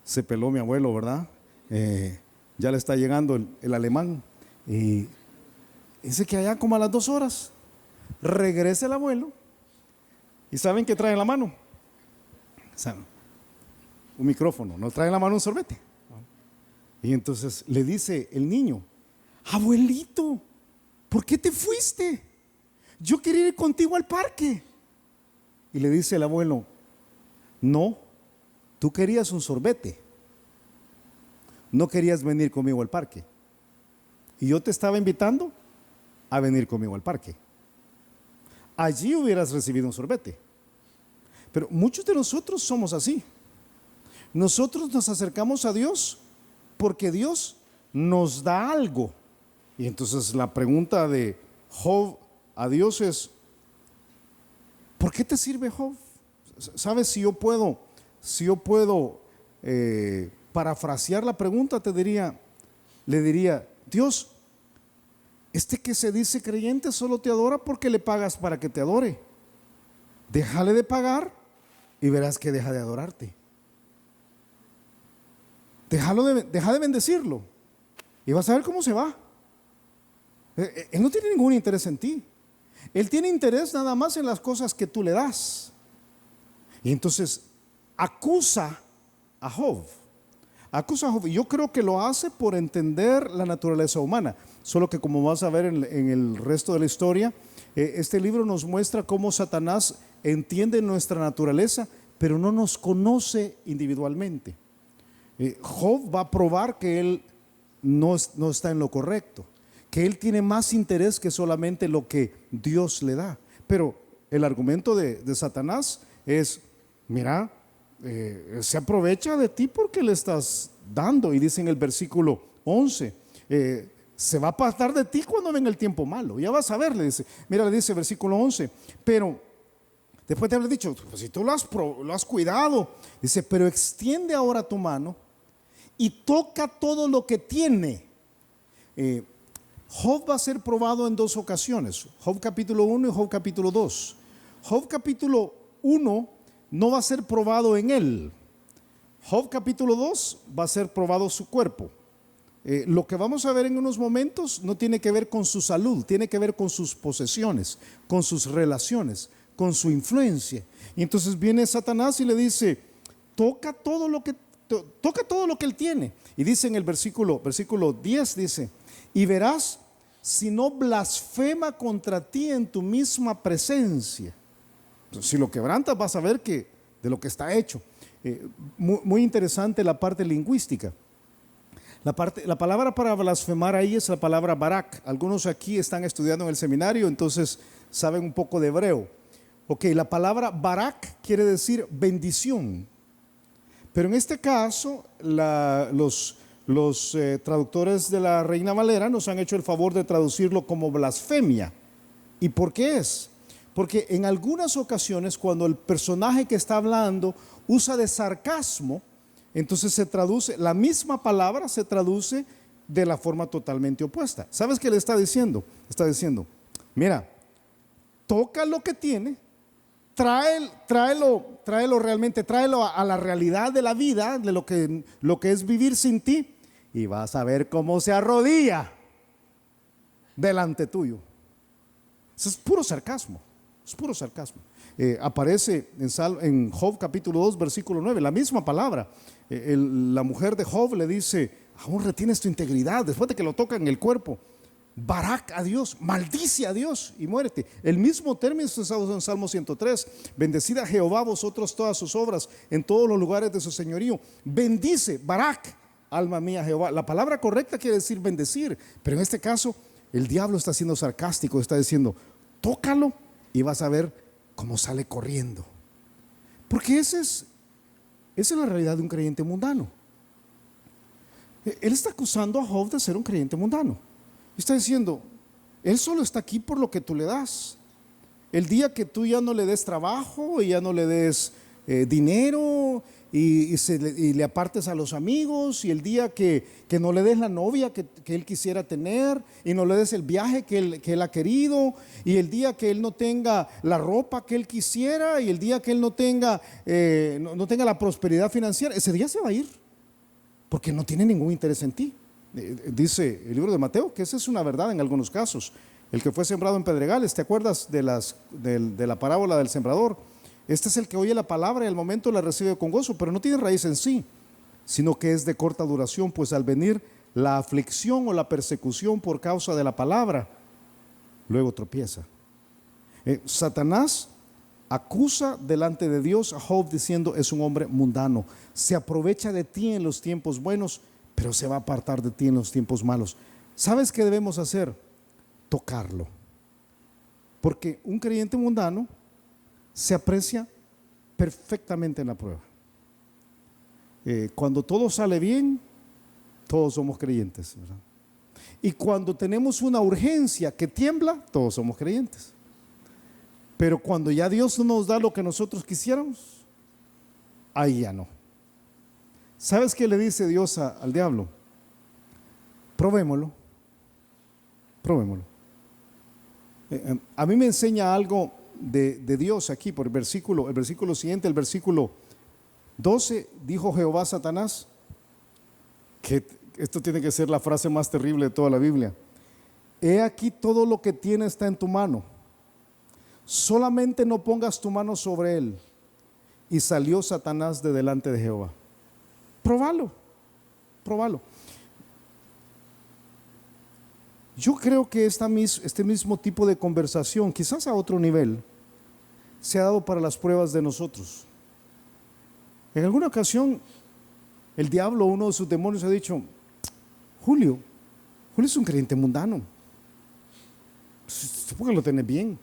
se peló mi abuelo, ¿verdad? Ya le está llegando el alemán. Y dice que allá como a las 2 horas regresa el abuelo. ¿Y saben qué trae en la mano? O sea, un micrófono, no trae en la mano un sorbete. Y entonces le dice el niño, abuelito, ¿por qué te fuiste? Yo quería ir contigo al parque. Y le dice el abuelo, no, tú querías un sorbete, no querías venir conmigo al parque. Y yo te estaba invitando a venir conmigo al parque. Allí hubieras recibido un sorbete. Pero muchos de nosotros somos así. Nosotros nos acercamos a Dios porque Dios nos da algo. Y entonces la pregunta de Job a Dios es, ¿por qué te sirve Job? ¿Sabes? Si yo puedo parafrasear la pregunta, le diría, Dios, este que se dice creyente solo te adora porque le pagas para que te adore. Déjale de pagar y verás que deja de adorarte. Deja de bendecirlo y vas a ver cómo se va. Él no tiene ningún interés en ti. Él tiene interés nada más en las cosas que tú le das. Y entonces acusa a Job. Y yo creo que lo hace por entender la naturaleza humana. Solo que, como vas a ver en el resto de la historia, este libro nos muestra cómo Satanás entiende nuestra naturaleza, pero no nos conoce individualmente. Job va a probar que él no está en lo correcto, que él tiene más interés que solamente lo que Dios le da. Pero el argumento de Satanás es, mira, se aprovecha de ti porque le estás dando. Y dice en el versículo 11, se va a apartar de ti cuando venga el tiempo malo. Ya vas a ver, le dice. Mira, le dice versículo 11, pero después de haber dicho, pues si tú lo has cuidado, dice, pero extiende ahora tu mano y toca todo lo que tiene. Job va a ser probado en 2 ocasiones, Job capítulo 1 y Job capítulo 2. Job capítulo 1 no va a ser probado en él. Job capítulo 2 va a ser probado su cuerpo. Lo que vamos a ver en unos momentos no tiene que ver con su salud, tiene que ver con sus posesiones, con sus relaciones, con su influencia. Y entonces viene Satanás y le dice, toca todo lo que él tiene. Y dice en el versículo 10, dice, y verás si no blasfema contra ti en tu misma presencia. Entonces, si lo quebrantas, vas a ver que de lo que está hecho. Muy interesante la parte lingüística. La palabra para blasfemar ahí es la palabra barak. Algunos aquí están estudiando en el seminario, entonces saben un poco de hebreo. Ok, la palabra barak quiere decir bendición. Pero en este caso, los traductores de la Reina Valera nos han hecho el favor de traducirlo como blasfemia. ¿Y por qué es? Porque en algunas ocasiones, cuando el personaje que está hablando usa de sarcasmo, entonces se traduce, la misma palabra se traduce de la forma totalmente opuesta. ¿Sabes qué le está diciendo? Está diciendo, mira, toca lo que tiene, tráelo realmente, tráelo a la realidad de la vida, de lo que es vivir sin ti, y vas a ver cómo se arrodilla delante tuyo. Eso es puro sarcasmo, es puro sarcasmo. Aparece en Job capítulo 2 versículo 9, la misma palabra. La mujer de Job le dice, aún retienes tu integridad después de que lo toca en el cuerpo. Barak a Dios, maldice a Dios y muérete. El mismo término está usado en Salmo 103. Bendecid a Jehová vosotros todas sus obras en todos los lugares de su señorío. Bendice, Barak, alma mía Jehová. La palabra correcta quiere decir bendecir, pero en este caso el diablo está siendo sarcástico, está diciendo, tócalo y vas a ver cómo sale corriendo. Porque esa es la realidad de un creyente mundano. Él está acusando a Job de ser un creyente mundano. Está diciendo, él solo está aquí por lo que tú le das. El día que tú ya no le des trabajo y ya no le des dinero y le apartes a los amigos, y el día que no le des la novia que él quisiera tener y no le des el viaje que él ha querido, y el día que él no tenga la ropa que él quisiera, y el día que él no tenga la prosperidad financiera, ese día se va a ir porque no tiene ningún interés en ti. Dice el libro de Mateo que esa es una verdad en algunos casos. El que fue sembrado en pedregales, ¿te acuerdas de la parábola del sembrador? Este es el que oye la palabra y al momento la recibe con gozo, pero no tiene raíz en sí, sino que es de corta duración, pues al venir la aflicción o la persecución por causa de la palabra, luego tropieza. Satanás acusa delante de Dios a Job diciendo, es un hombre mundano, se aprovecha de ti en los tiempos buenos, pero se va a apartar de ti en los tiempos malos. ¿Sabes qué debemos hacer? Tocarlo. Porque un creyente mundano se aprecia perfectamente en la prueba. Cuando todo sale bien, todos somos creyentes, ¿verdad? Y cuando tenemos una urgencia que tiembla, todos somos creyentes. Pero cuando ya Dios no nos da lo que nosotros quisiéramos, ahí ya no. ¿Sabes qué le dice Dios al diablo? Probémoslo. Probémoslo. A mí me enseña algo de Dios aquí por el versículo siguiente, el versículo 12. Dijo Jehová a Satanás, que esto tiene que ser la frase más terrible de toda la Biblia: he aquí todo lo que tiene está en tu mano, solamente no pongas tu mano sobre él. Y salió Satanás de delante de Jehová. Probalo. Yo creo que este mismo tipo de conversación, quizás a otro nivel, se ha dado para las pruebas de nosotros. En alguna ocasión, el diablo, uno de sus demonios, ha dicho: Julio es un creyente mundano, supongo que lo tenés bien,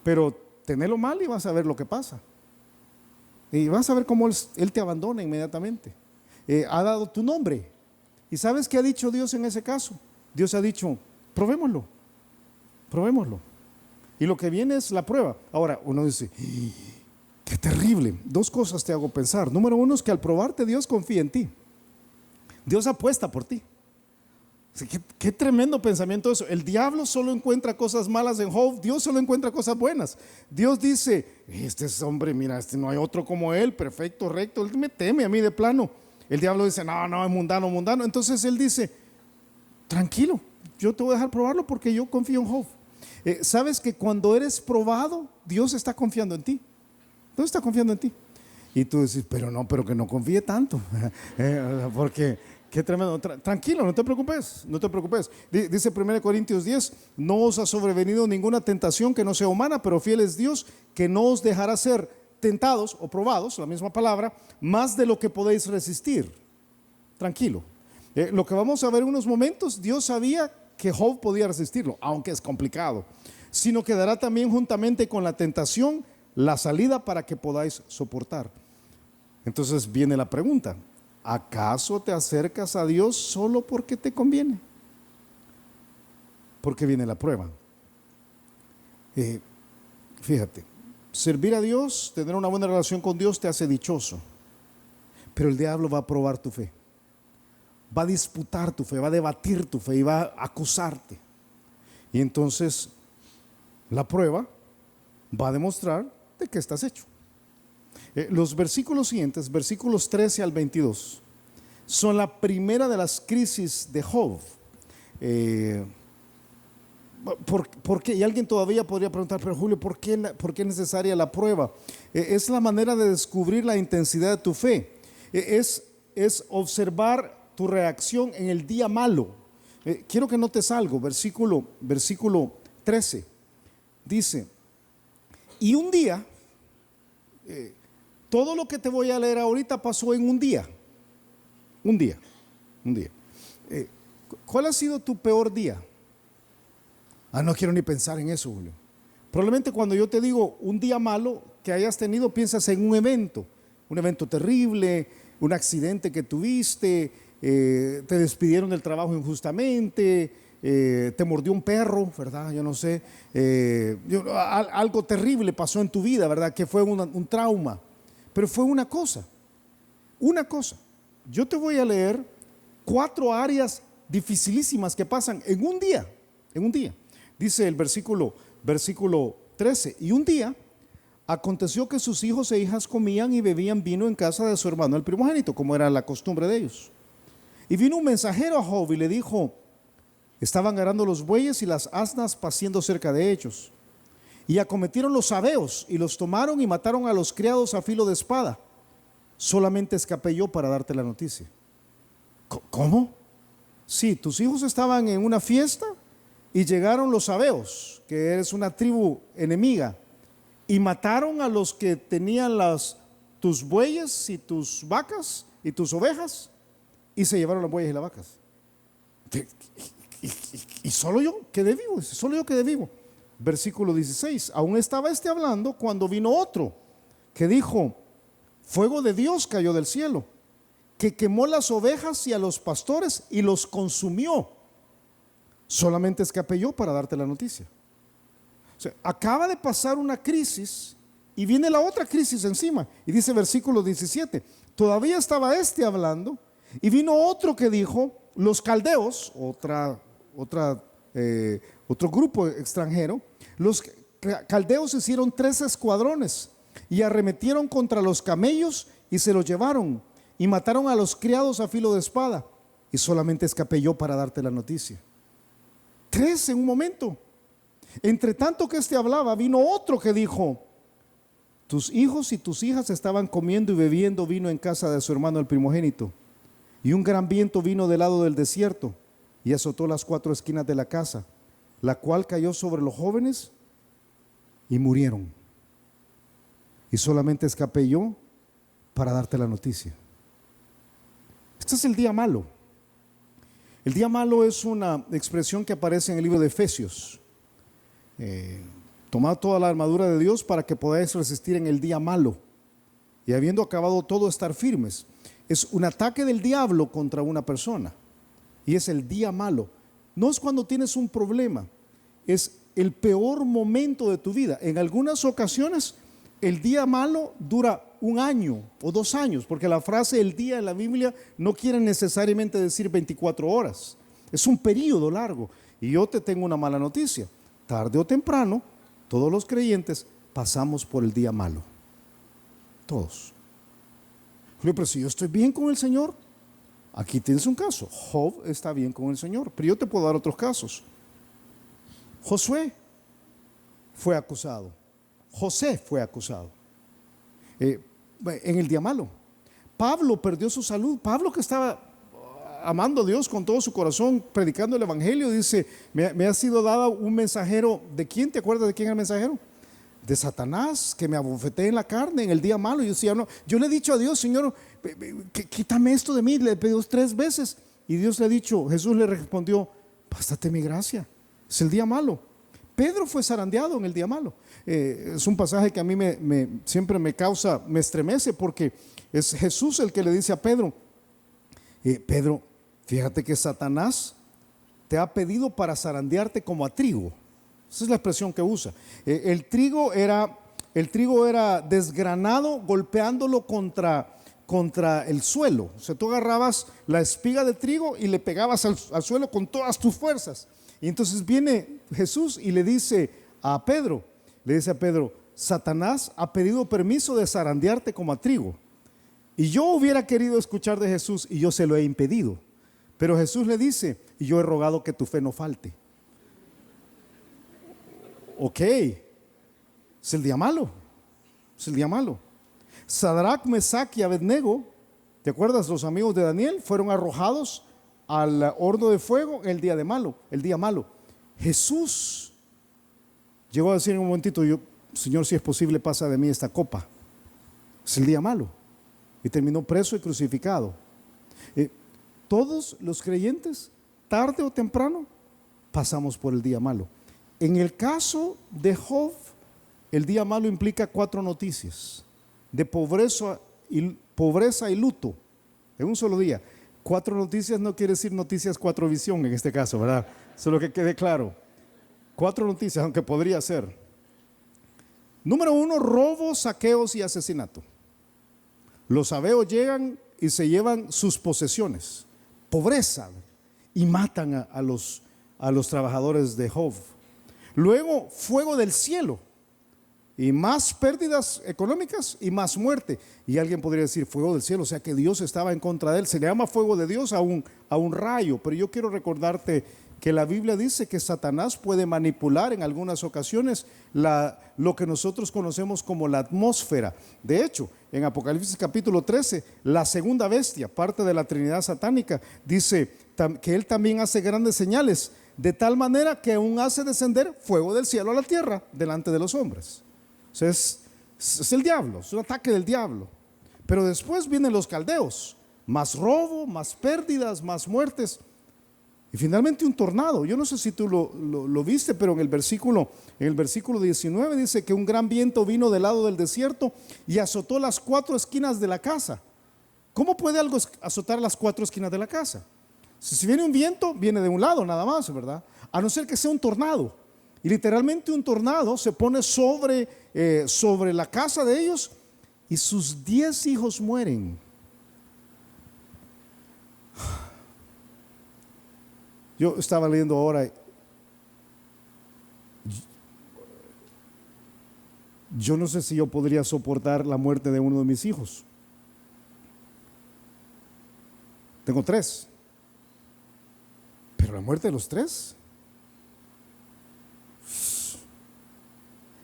pero tenelo mal y vas a ver lo que pasa. Y vas a ver cómo él te abandona inmediatamente. Ha dado tu nombre. ¿Y sabes qué ha dicho Dios en ese caso? Dios ha dicho: probémoslo. Y lo que viene es la prueba. Ahora uno dice: qué terrible. Dos cosas te hago pensar. Número uno es que al probarte, Dios confía en ti. Dios apuesta por ti. Qué tremendo pensamiento eso. El diablo solo encuentra cosas malas en Job, Dios solo encuentra cosas buenas. Dios dice: este es hombre, mira, no hay otro como él, perfecto, recto, él me teme a mí de plano. El diablo dice: no, es mundano. Entonces él dice: tranquilo, yo te voy a dejar probarlo porque yo confío en Job. Sabes que cuando eres probado, Dios está confiando en ti. Dios está confiando en ti. Y tú dices: pero que no confíe tanto. Porque qué tremendo. Tranquilo, no te preocupes. Dice 1 Corintios 10: no os ha sobrevenido ninguna tentación que no sea humana, pero fiel es Dios, que no os dejará ser tentados o probados, la misma palabra, más de lo que podéis resistir. Tranquilo, Lo que vamos a ver en unos momentos, Dios sabía que Job podía resistirlo, aunque es complicado, sino que dará también juntamente con la tentación la salida para que podáis soportar. Entonces viene la pregunta: ¿acaso te acercas a Dios solo porque te conviene? Porque viene la prueba. Fíjate, servir a Dios, tener una buena relación con Dios te hace dichoso, pero el diablo va a probar tu fe, va a disputar tu fe, va a debatir tu fe y va a acusarte. Y entonces la prueba va a demostrar de qué estás hecho. Los versículos siguientes, versículos 13 al 22, son la primera de las crisis de Job. ¿Por qué? Y alguien todavía podría preguntar: pero Julio, ¿por qué es necesaria la prueba? Es la manera de descubrir la intensidad de tu fe. Es observar tu reacción en el día malo. Quiero que notes algo, versículo 13. Dice: y un día, todo lo que te voy a leer ahorita pasó en un día. Un día. ¿Cuál ha sido tu peor día? No quiero ni pensar en eso, Julio. Probablemente cuando yo te digo un día malo que hayas tenido, piensas en un evento terrible, un accidente que tuviste, te despidieron del trabajo injustamente, te mordió un perro, ¿verdad? Yo no sé, algo terrible pasó en tu vida, ¿verdad? Que fue un trauma, pero fue una cosa. Yo te voy a leer 4 áreas dificilísimas que pasan en un día. Dice el versículo 13: y un día aconteció que sus hijos e hijas comían y bebían vino en casa de su hermano el primogénito, como era la costumbre de ellos. Y vino un mensajero a Job y le dijo: estaban arando los bueyes y las asnas paciendo cerca de ellos, y acometieron los sabeos y los tomaron y mataron a los criados a filo de espada. Solamente escapé yo para darte la noticia. ¿Cómo? Sí, tus hijos estaban en una fiesta y llegaron los sabeos, que es una tribu enemiga, y mataron a los que tenían tus bueyes y tus vacas y tus ovejas, y se llevaron las bueyes y las vacas. Y solo yo quedé vivo. Versículo 16: aún estaba hablando cuando vino otro que dijo: fuego de Dios cayó del cielo, que quemó las ovejas y a los pastores y los consumió. Solamente escapé yo para darte la noticia. O sea, acaba de pasar una crisis y viene la otra crisis encima. Y dice versículo 17: todavía estaba hablando y vino otro que dijo: los caldeos, otro grupo extranjero, los caldeos hicieron 3 escuadrones y arremetieron contra los camellos y se los llevaron y mataron a los criados a filo de espada. Y solamente escapé yo para darte la noticia. 3 en un momento. Entre tanto que hablaba, vino otro que dijo: tus hijos y tus hijas estaban comiendo y bebiendo vino en casa de su hermano el primogénito, y un gran viento vino del lado del desierto y azotó las 4 esquinas de la casa, la cual cayó sobre los jóvenes y murieron. Y solamente escapé yo para darte la noticia. Este es el día malo. El día malo es una expresión que aparece en el libro de Efesios. Tomad toda la armadura de Dios para que podáis resistir en el día malo, y habiendo acabado todo, estar firmes. Es un ataque del diablo contra una persona, y es el día malo. No es cuando tienes un problema, es el peor momento de tu vida. En algunas ocasiones el día malo dura 1 año o 2 años, porque la frase el día en la Biblia no quiere necesariamente decir 24 horas, es un periodo largo. Y yo te tengo una mala noticia: tarde o temprano todos los creyentes pasamos por el día malo, todos. Pero si yo estoy bien con el Señor, aquí tienes un caso. Job está bien con el Señor, pero yo te puedo dar otros casos. Josué fue acusado, José fue acusado en el día malo. Pablo perdió su salud. Pablo, que estaba amando a Dios con todo su corazón, predicando el evangelio, dice: me ha sido dado un mensajero. ¿De quién? ¿Te acuerdas de quién es el mensajero? De Satanás, que me abofeté en la carne en el día malo. Y yo decía: no, yo le he dicho a Dios: Señor, quítame esto de mí. Le he pedido 3 veces Y Dios le ha dicho, Jesús le respondió, bástate mi gracia, es el día malo. Pedro fue zarandeado en el día malo. Es un pasaje que a mí siempre me estremece, porque es Jesús el que le dice a Pedro, Pedro, fíjate que Satanás te ha pedido para zarandearte como a trigo. Esa es la expresión que usa. El trigo era desgranado golpeándolo contra el suelo. O sea, tú agarrabas la espiga de trigo y le pegabas al suelo con todas tus fuerzas. Y entonces viene Jesús y le dice a Pedro, Satanás ha pedido permiso de zarandearte como a trigo. Y yo hubiera querido escuchar de Jesús y yo se lo he impedido. Pero Jesús le dice, y yo he rogado que tu fe no falte. Ok, es el día malo, es el día malo. Sadrach, Mesach y Abednego, ¿te acuerdas? Los amigos de Daniel fueron arrojados al horno de fuego el día malo. Jesús llegó a decir en un momentito, Señor, si es posible, pasa de mí esta copa. Es el día malo. Y terminó preso y crucificado. Todos los creyentes, tarde o temprano, pasamos por el día malo. En el caso de Job, el día malo implica 4 noticias de pobreza y luto en un solo día. 4 noticias no quiere decir noticias 4 visión en este caso, ¿verdad? Solo que quede claro. 4 noticias, aunque podría ser. Número 1, robo, saqueos y asesinato. Los sabeos llegan y se llevan sus posesiones, pobreza, y matan a los trabajadores de Job. Luego, fuego del cielo, y más pérdidas económicas y más muerte. Y alguien podría decir, fuego del cielo, o sea que Dios estaba en contra de él. Se le llama fuego de Dios a un rayo, pero yo quiero recordarte que la Biblia dice que Satanás puede manipular en algunas ocasiones lo que nosotros conocemos como la atmósfera. De hecho, en Apocalipsis capítulo 13, la segunda bestia, parte de la Trinidad satánica, dice que él también hace grandes señales, de tal manera que aún hace descender fuego del cielo a la tierra delante de los hombres. O sea, es el diablo, es un ataque del diablo. Pero después vienen los caldeos, más robo, más pérdidas, más muertes. Y finalmente un tornado. Yo no sé si tú lo viste, pero en el versículo 19 dice que un gran viento vino del lado del desierto y azotó las 4 esquinas de la casa. ¿Cómo puede algo azotar las 4 esquinas de la casa? Si viene un viento, viene de un lado nada más, ¿verdad? A no ser que sea un tornado. Y literalmente un tornado se pone sobre la casa de ellos y sus 10 hijos mueren. Yo estaba leyendo ahora, yo no sé si yo podría soportar la muerte de uno de mis hijos. Tengo 3, pero la muerte de los 3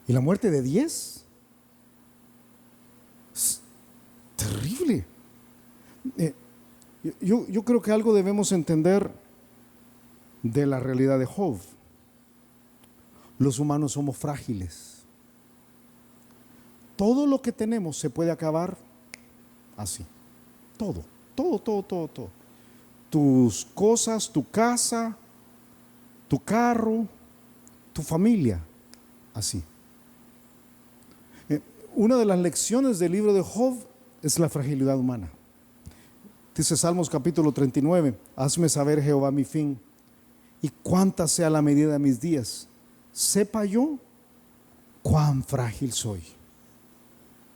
y la muerte de 10 es terrible. Yo creo que algo debemos entender de la realidad de Job. Los humanos somos frágiles. Todo lo que tenemos se puede acabar así. Todo. Tus cosas, tu casa, tu carro, tu familia, así. Una de las lecciones del libro de Job es la fragilidad humana. Dice Salmos capítulo 39, hazme saber, Jehová, mi fin, y cuánta sea la medida de mis días. Sepa yo cuán frágil soy.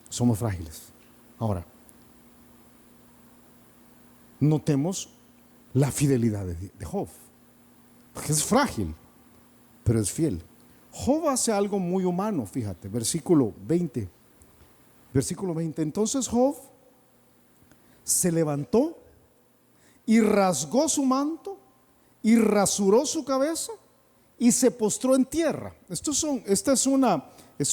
Somos frágiles. Ahora, notemos la fidelidad de Job, porque es frágil, pero es fiel. Job hace algo muy humano, fíjate, versículo 20. Entonces Job se levantó y rasgó su manto y rasuró su cabeza y se postró en tierra. Esta es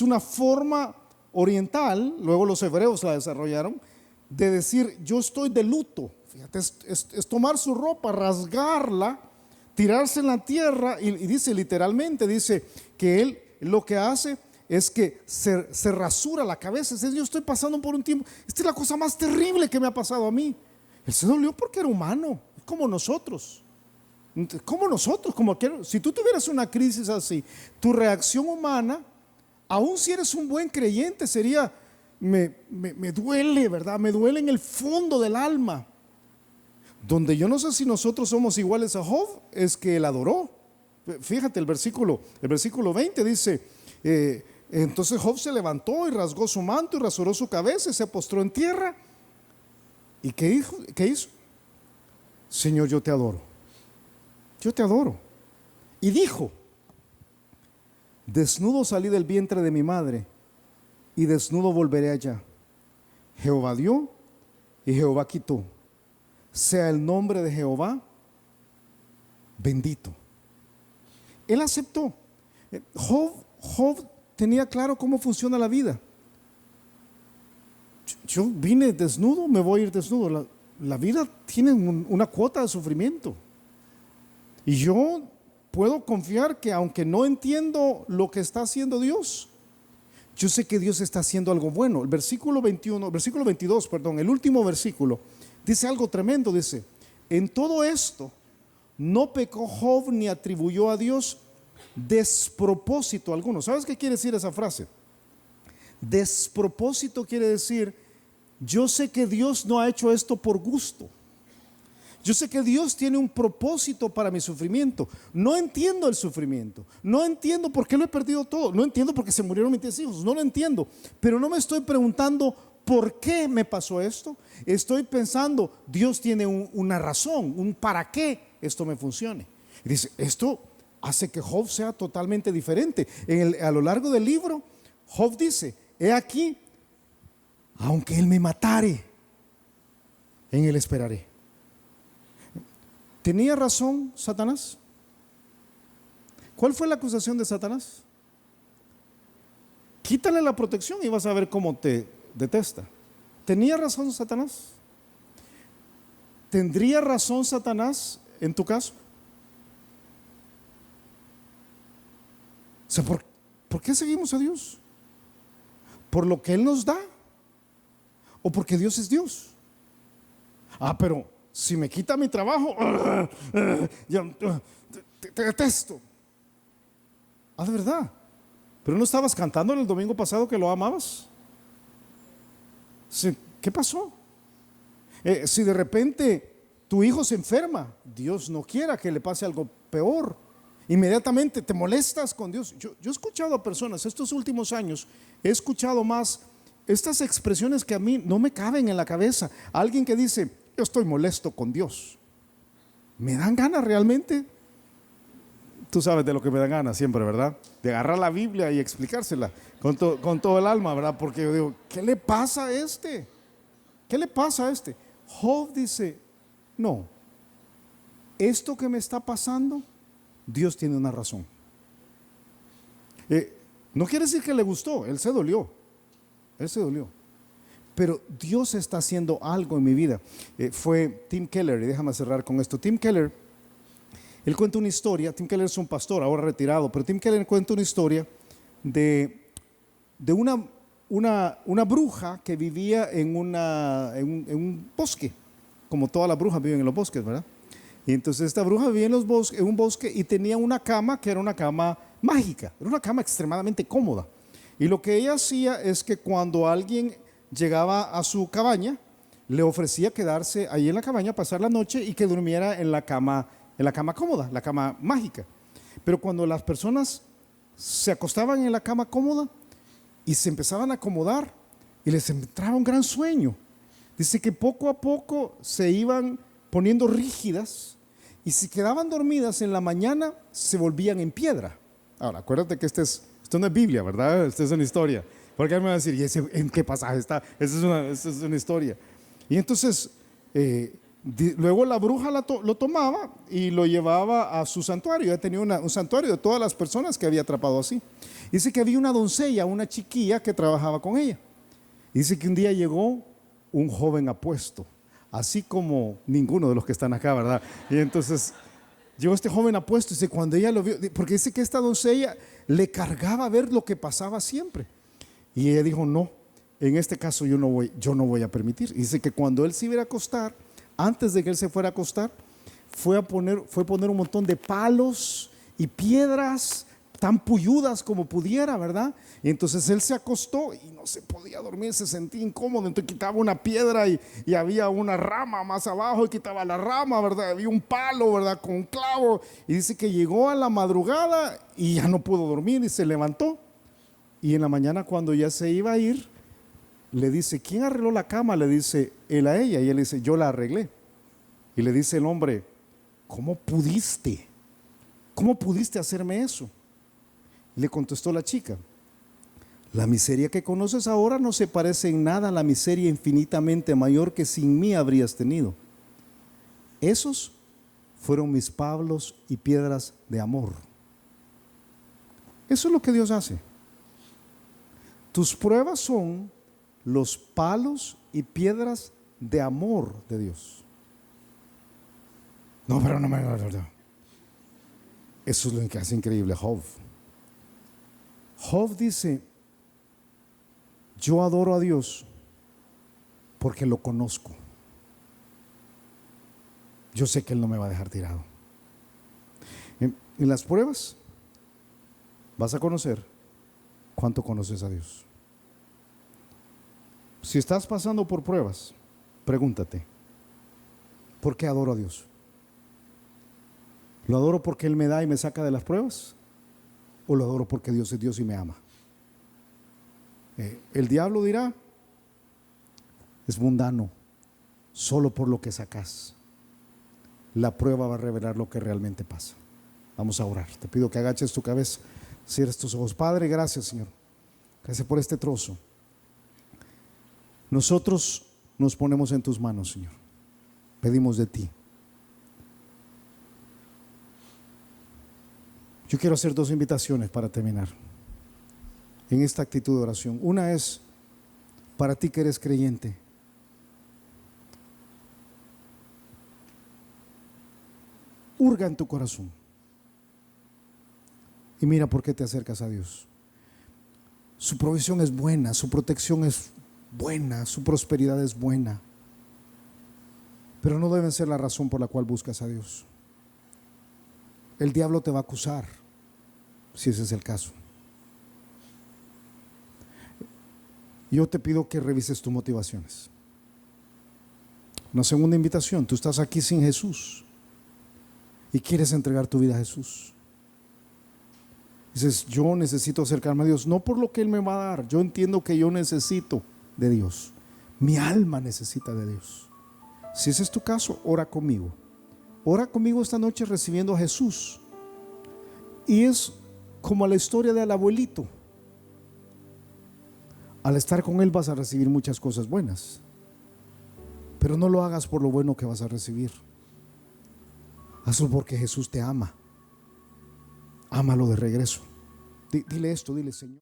una forma oriental, luego los hebreos la desarrollaron, de decir yo estoy de luto. Fíjate, es tomar su ropa, rasgarla, tirarse en la tierra y dice literalmente, dice que él lo que hace es que se rasura la cabeza. Dice, yo estoy pasando por un tiempo, esta es la cosa más terrible que me ha pasado a mí. Él se dolió porque era humano, como nosotros. Como nosotros, si tú tuvieras una crisis así, tu reacción humana, aun si eres un buen creyente, sería, me duele, ¿verdad? Me duele en el fondo del alma. Donde yo no sé si nosotros somos iguales a Job, es que él adoró. Fíjate el versículo 20 dice, entonces Job se levantó y rasgó su manto y rasuró su cabeza y se postró en tierra. ¿Y qué hizo? Señor, yo te adoro. Yo te adoro. Y dijo, desnudo salí del vientre de mi madre y desnudo volveré allá. Jehová dio y Jehová quitó. Sea el nombre de Jehová bendito. Él aceptó. Job tenía claro cómo funciona la vida. Yo vine desnudo, me voy a ir desnudo. La vida tiene una cuota de sufrimiento. Y yo puedo confiar que aunque no entiendo lo que está haciendo Dios, yo sé que Dios está haciendo algo bueno. El versículo 22, el último versículo, dice algo tremendo, dice, en todo esto no pecó Job ni atribuyó a Dios despropósito alguno. ¿Sabes qué quiere decir esa frase? Despropósito quiere decir, yo sé que Dios no ha hecho esto por gusto. Yo sé que Dios tiene un propósito para mi sufrimiento. No entiendo el sufrimiento. No entiendo por qué lo he perdido todo. No entiendo por qué se murieron mis 10 hijos. No lo entiendo. Pero no me estoy preguntando por qué me pasó esto. Estoy pensando, Dios tiene una razón, un para qué esto me funcione. Y dice, esto hace que Job sea totalmente diferente. A lo largo del libro, Job dice, he aquí, aunque él me matare, en él esperaré. ¿Tenía razón Satanás? ¿Cuál fue la acusación de Satanás? Quítale la protección y vas a ver cómo te detesta. ¿Tenía razón Satanás? ¿Tendría razón Satanás en tu caso? O sea, ¿por qué seguimos a Dios? ¿Por lo que Él nos da? ¿O porque Dios es Dios? Pero si me quita mi trabajo, te detesto. De verdad. Pero no estabas cantando el domingo pasado que lo amabas. ¿Qué pasó? Si de repente tu hijo se enferma, Dios no quiera que le pase algo peor, inmediatamente te molestas con Dios. Yo he escuchado a personas estos últimos años, he escuchado más estas expresiones que a mí no me caben en la cabeza. Alguien que dice, yo estoy molesto con Dios. ¿Me dan ganas realmente? Tú sabes de lo que me dan ganas siempre, ¿verdad? De agarrar la Biblia y explicársela con todo el alma, ¿verdad? Porque yo digo, ¿qué le pasa a este? ¿Qué le pasa a este? Job dice, no, esto que me está pasando, Dios tiene una razón. No quiere decir que le gustó, él se dolió. Pero Dios está haciendo algo en mi vida. Fue Tim Keller, y déjame cerrar con esto. Tim Keller, él cuenta una historia. Tim Keller es un pastor, ahora retirado, pero Tim Keller cuenta una historia de una bruja que vivía en un bosque, como todas las brujas viven en los bosques, ¿verdad? Y entonces esta bruja vivía en un bosque y tenía una cama que era una cama mágica, era una cama extremadamente cómoda. Y lo que ella hacía es que cuando alguien llegaba a su cabaña, le ofrecía quedarse ahí en la cabaña, pasar la noche y que durmiera en la cama cómoda, la cama mágica. Pero cuando las personas se acostaban en la cama cómoda y se empezaban a acomodar y les entraba un gran sueño, dice que poco a poco se iban poniendo rígidas y si quedaban dormidas en la mañana se volvían en piedra. Ahora, acuérdate que esto no es Biblia, ¿verdad? Esto es una historia. Porque me va a decir, ¿y en qué pasaje está? Esa es una historia. Y entonces, luego la bruja lo tomaba y lo llevaba a su santuario. Ella tenía un santuario de todas las personas que había atrapado así. Dice que había una doncella, una chiquilla que trabajaba con ella. Dice que un día llegó un joven apuesto, así como ninguno de los que están acá, ¿verdad? Y entonces llegó este joven apuesto. Dice, cuando ella lo vio, porque dice que esta doncella le cargaba ver lo que pasaba siempre. Y ella dijo, no, en este caso yo no voy a permitir. Dice que cuando él se iba a acostar, antes de que él se fuera a acostar, fue poner un montón de palos y piedras tan puyudas como pudiera, ¿verdad? Y entonces él se acostó y no se podía dormir, se sentía incómodo, entonces quitaba una piedra y había una rama más abajo y quitaba la rama, ¿verdad? Había un palo, ¿verdad? Con un clavo, y dice que llegó a la madrugada y ya no pudo dormir y se levantó, y en la mañana cuando ya se iba a ir, le dice: ¿quién arregló la cama? Le dice él a ella, y él dice: yo la arreglé. Y le dice el hombre: ¿cómo pudiste? ¿Cómo pudiste hacerme eso? Le contestó la chica: la miseria que conoces ahora no se parece en nada a la miseria infinitamente mayor que sin mí habrías tenido. Esos fueron mis palos y piedras de amor. Eso es lo que Dios hace. Tus pruebas son los palos y piedras de amor de Dios. No, pero no me... Eso es lo que hace increíble Job. Job dice: yo adoro a Dios porque lo conozco. Yo sé que Él no me va a dejar tirado. En las pruebas vas a conocer cuánto conoces a Dios. Si estás pasando por pruebas, pregúntate: ¿por qué adoro a Dios? ¿Lo adoro porque Él me da y me saca de las pruebas? ¿O lo adoro porque Dios es Dios y me ama? El diablo dirá: es mundano, solo por lo que sacas. La prueba va a revelar lo que realmente pasa. Vamos a orar. Te pido que agaches tu cabeza, cierres tus ojos. Padre, gracias, Señor. Gracias por este trozo. Nosotros nos ponemos en tus manos, Señor. Pedimos de ti. Yo quiero hacer dos invitaciones para terminar en esta actitud de oración. Una es para ti que eres creyente. Hurga en tu corazón y mira por qué te acercas a Dios. Su provisión es buena, su protección es buena, su prosperidad es buena, pero no deben ser la razón por la cual buscas a Dios. El diablo te va a acusar si ese es el caso. Yo te pido que revises tus motivaciones. Una segunda invitación: tú estás aquí sin Jesús y quieres entregar tu vida a Jesús. Dices: yo necesito acercarme a Dios, no por lo que Él me va a dar. Yo entiendo que yo necesito de Dios. Mi alma necesita de Dios. Si ese es tu caso, ora conmigo. Ora conmigo esta noche recibiendo a Jesús. Y es como la historia del abuelito. Al estar con Él vas a recibir muchas cosas buenas, pero no lo hagas por lo bueno que vas a recibir. Hazlo porque Jesús te ama. Ámalo de regreso. Dile esto, dile: Señor.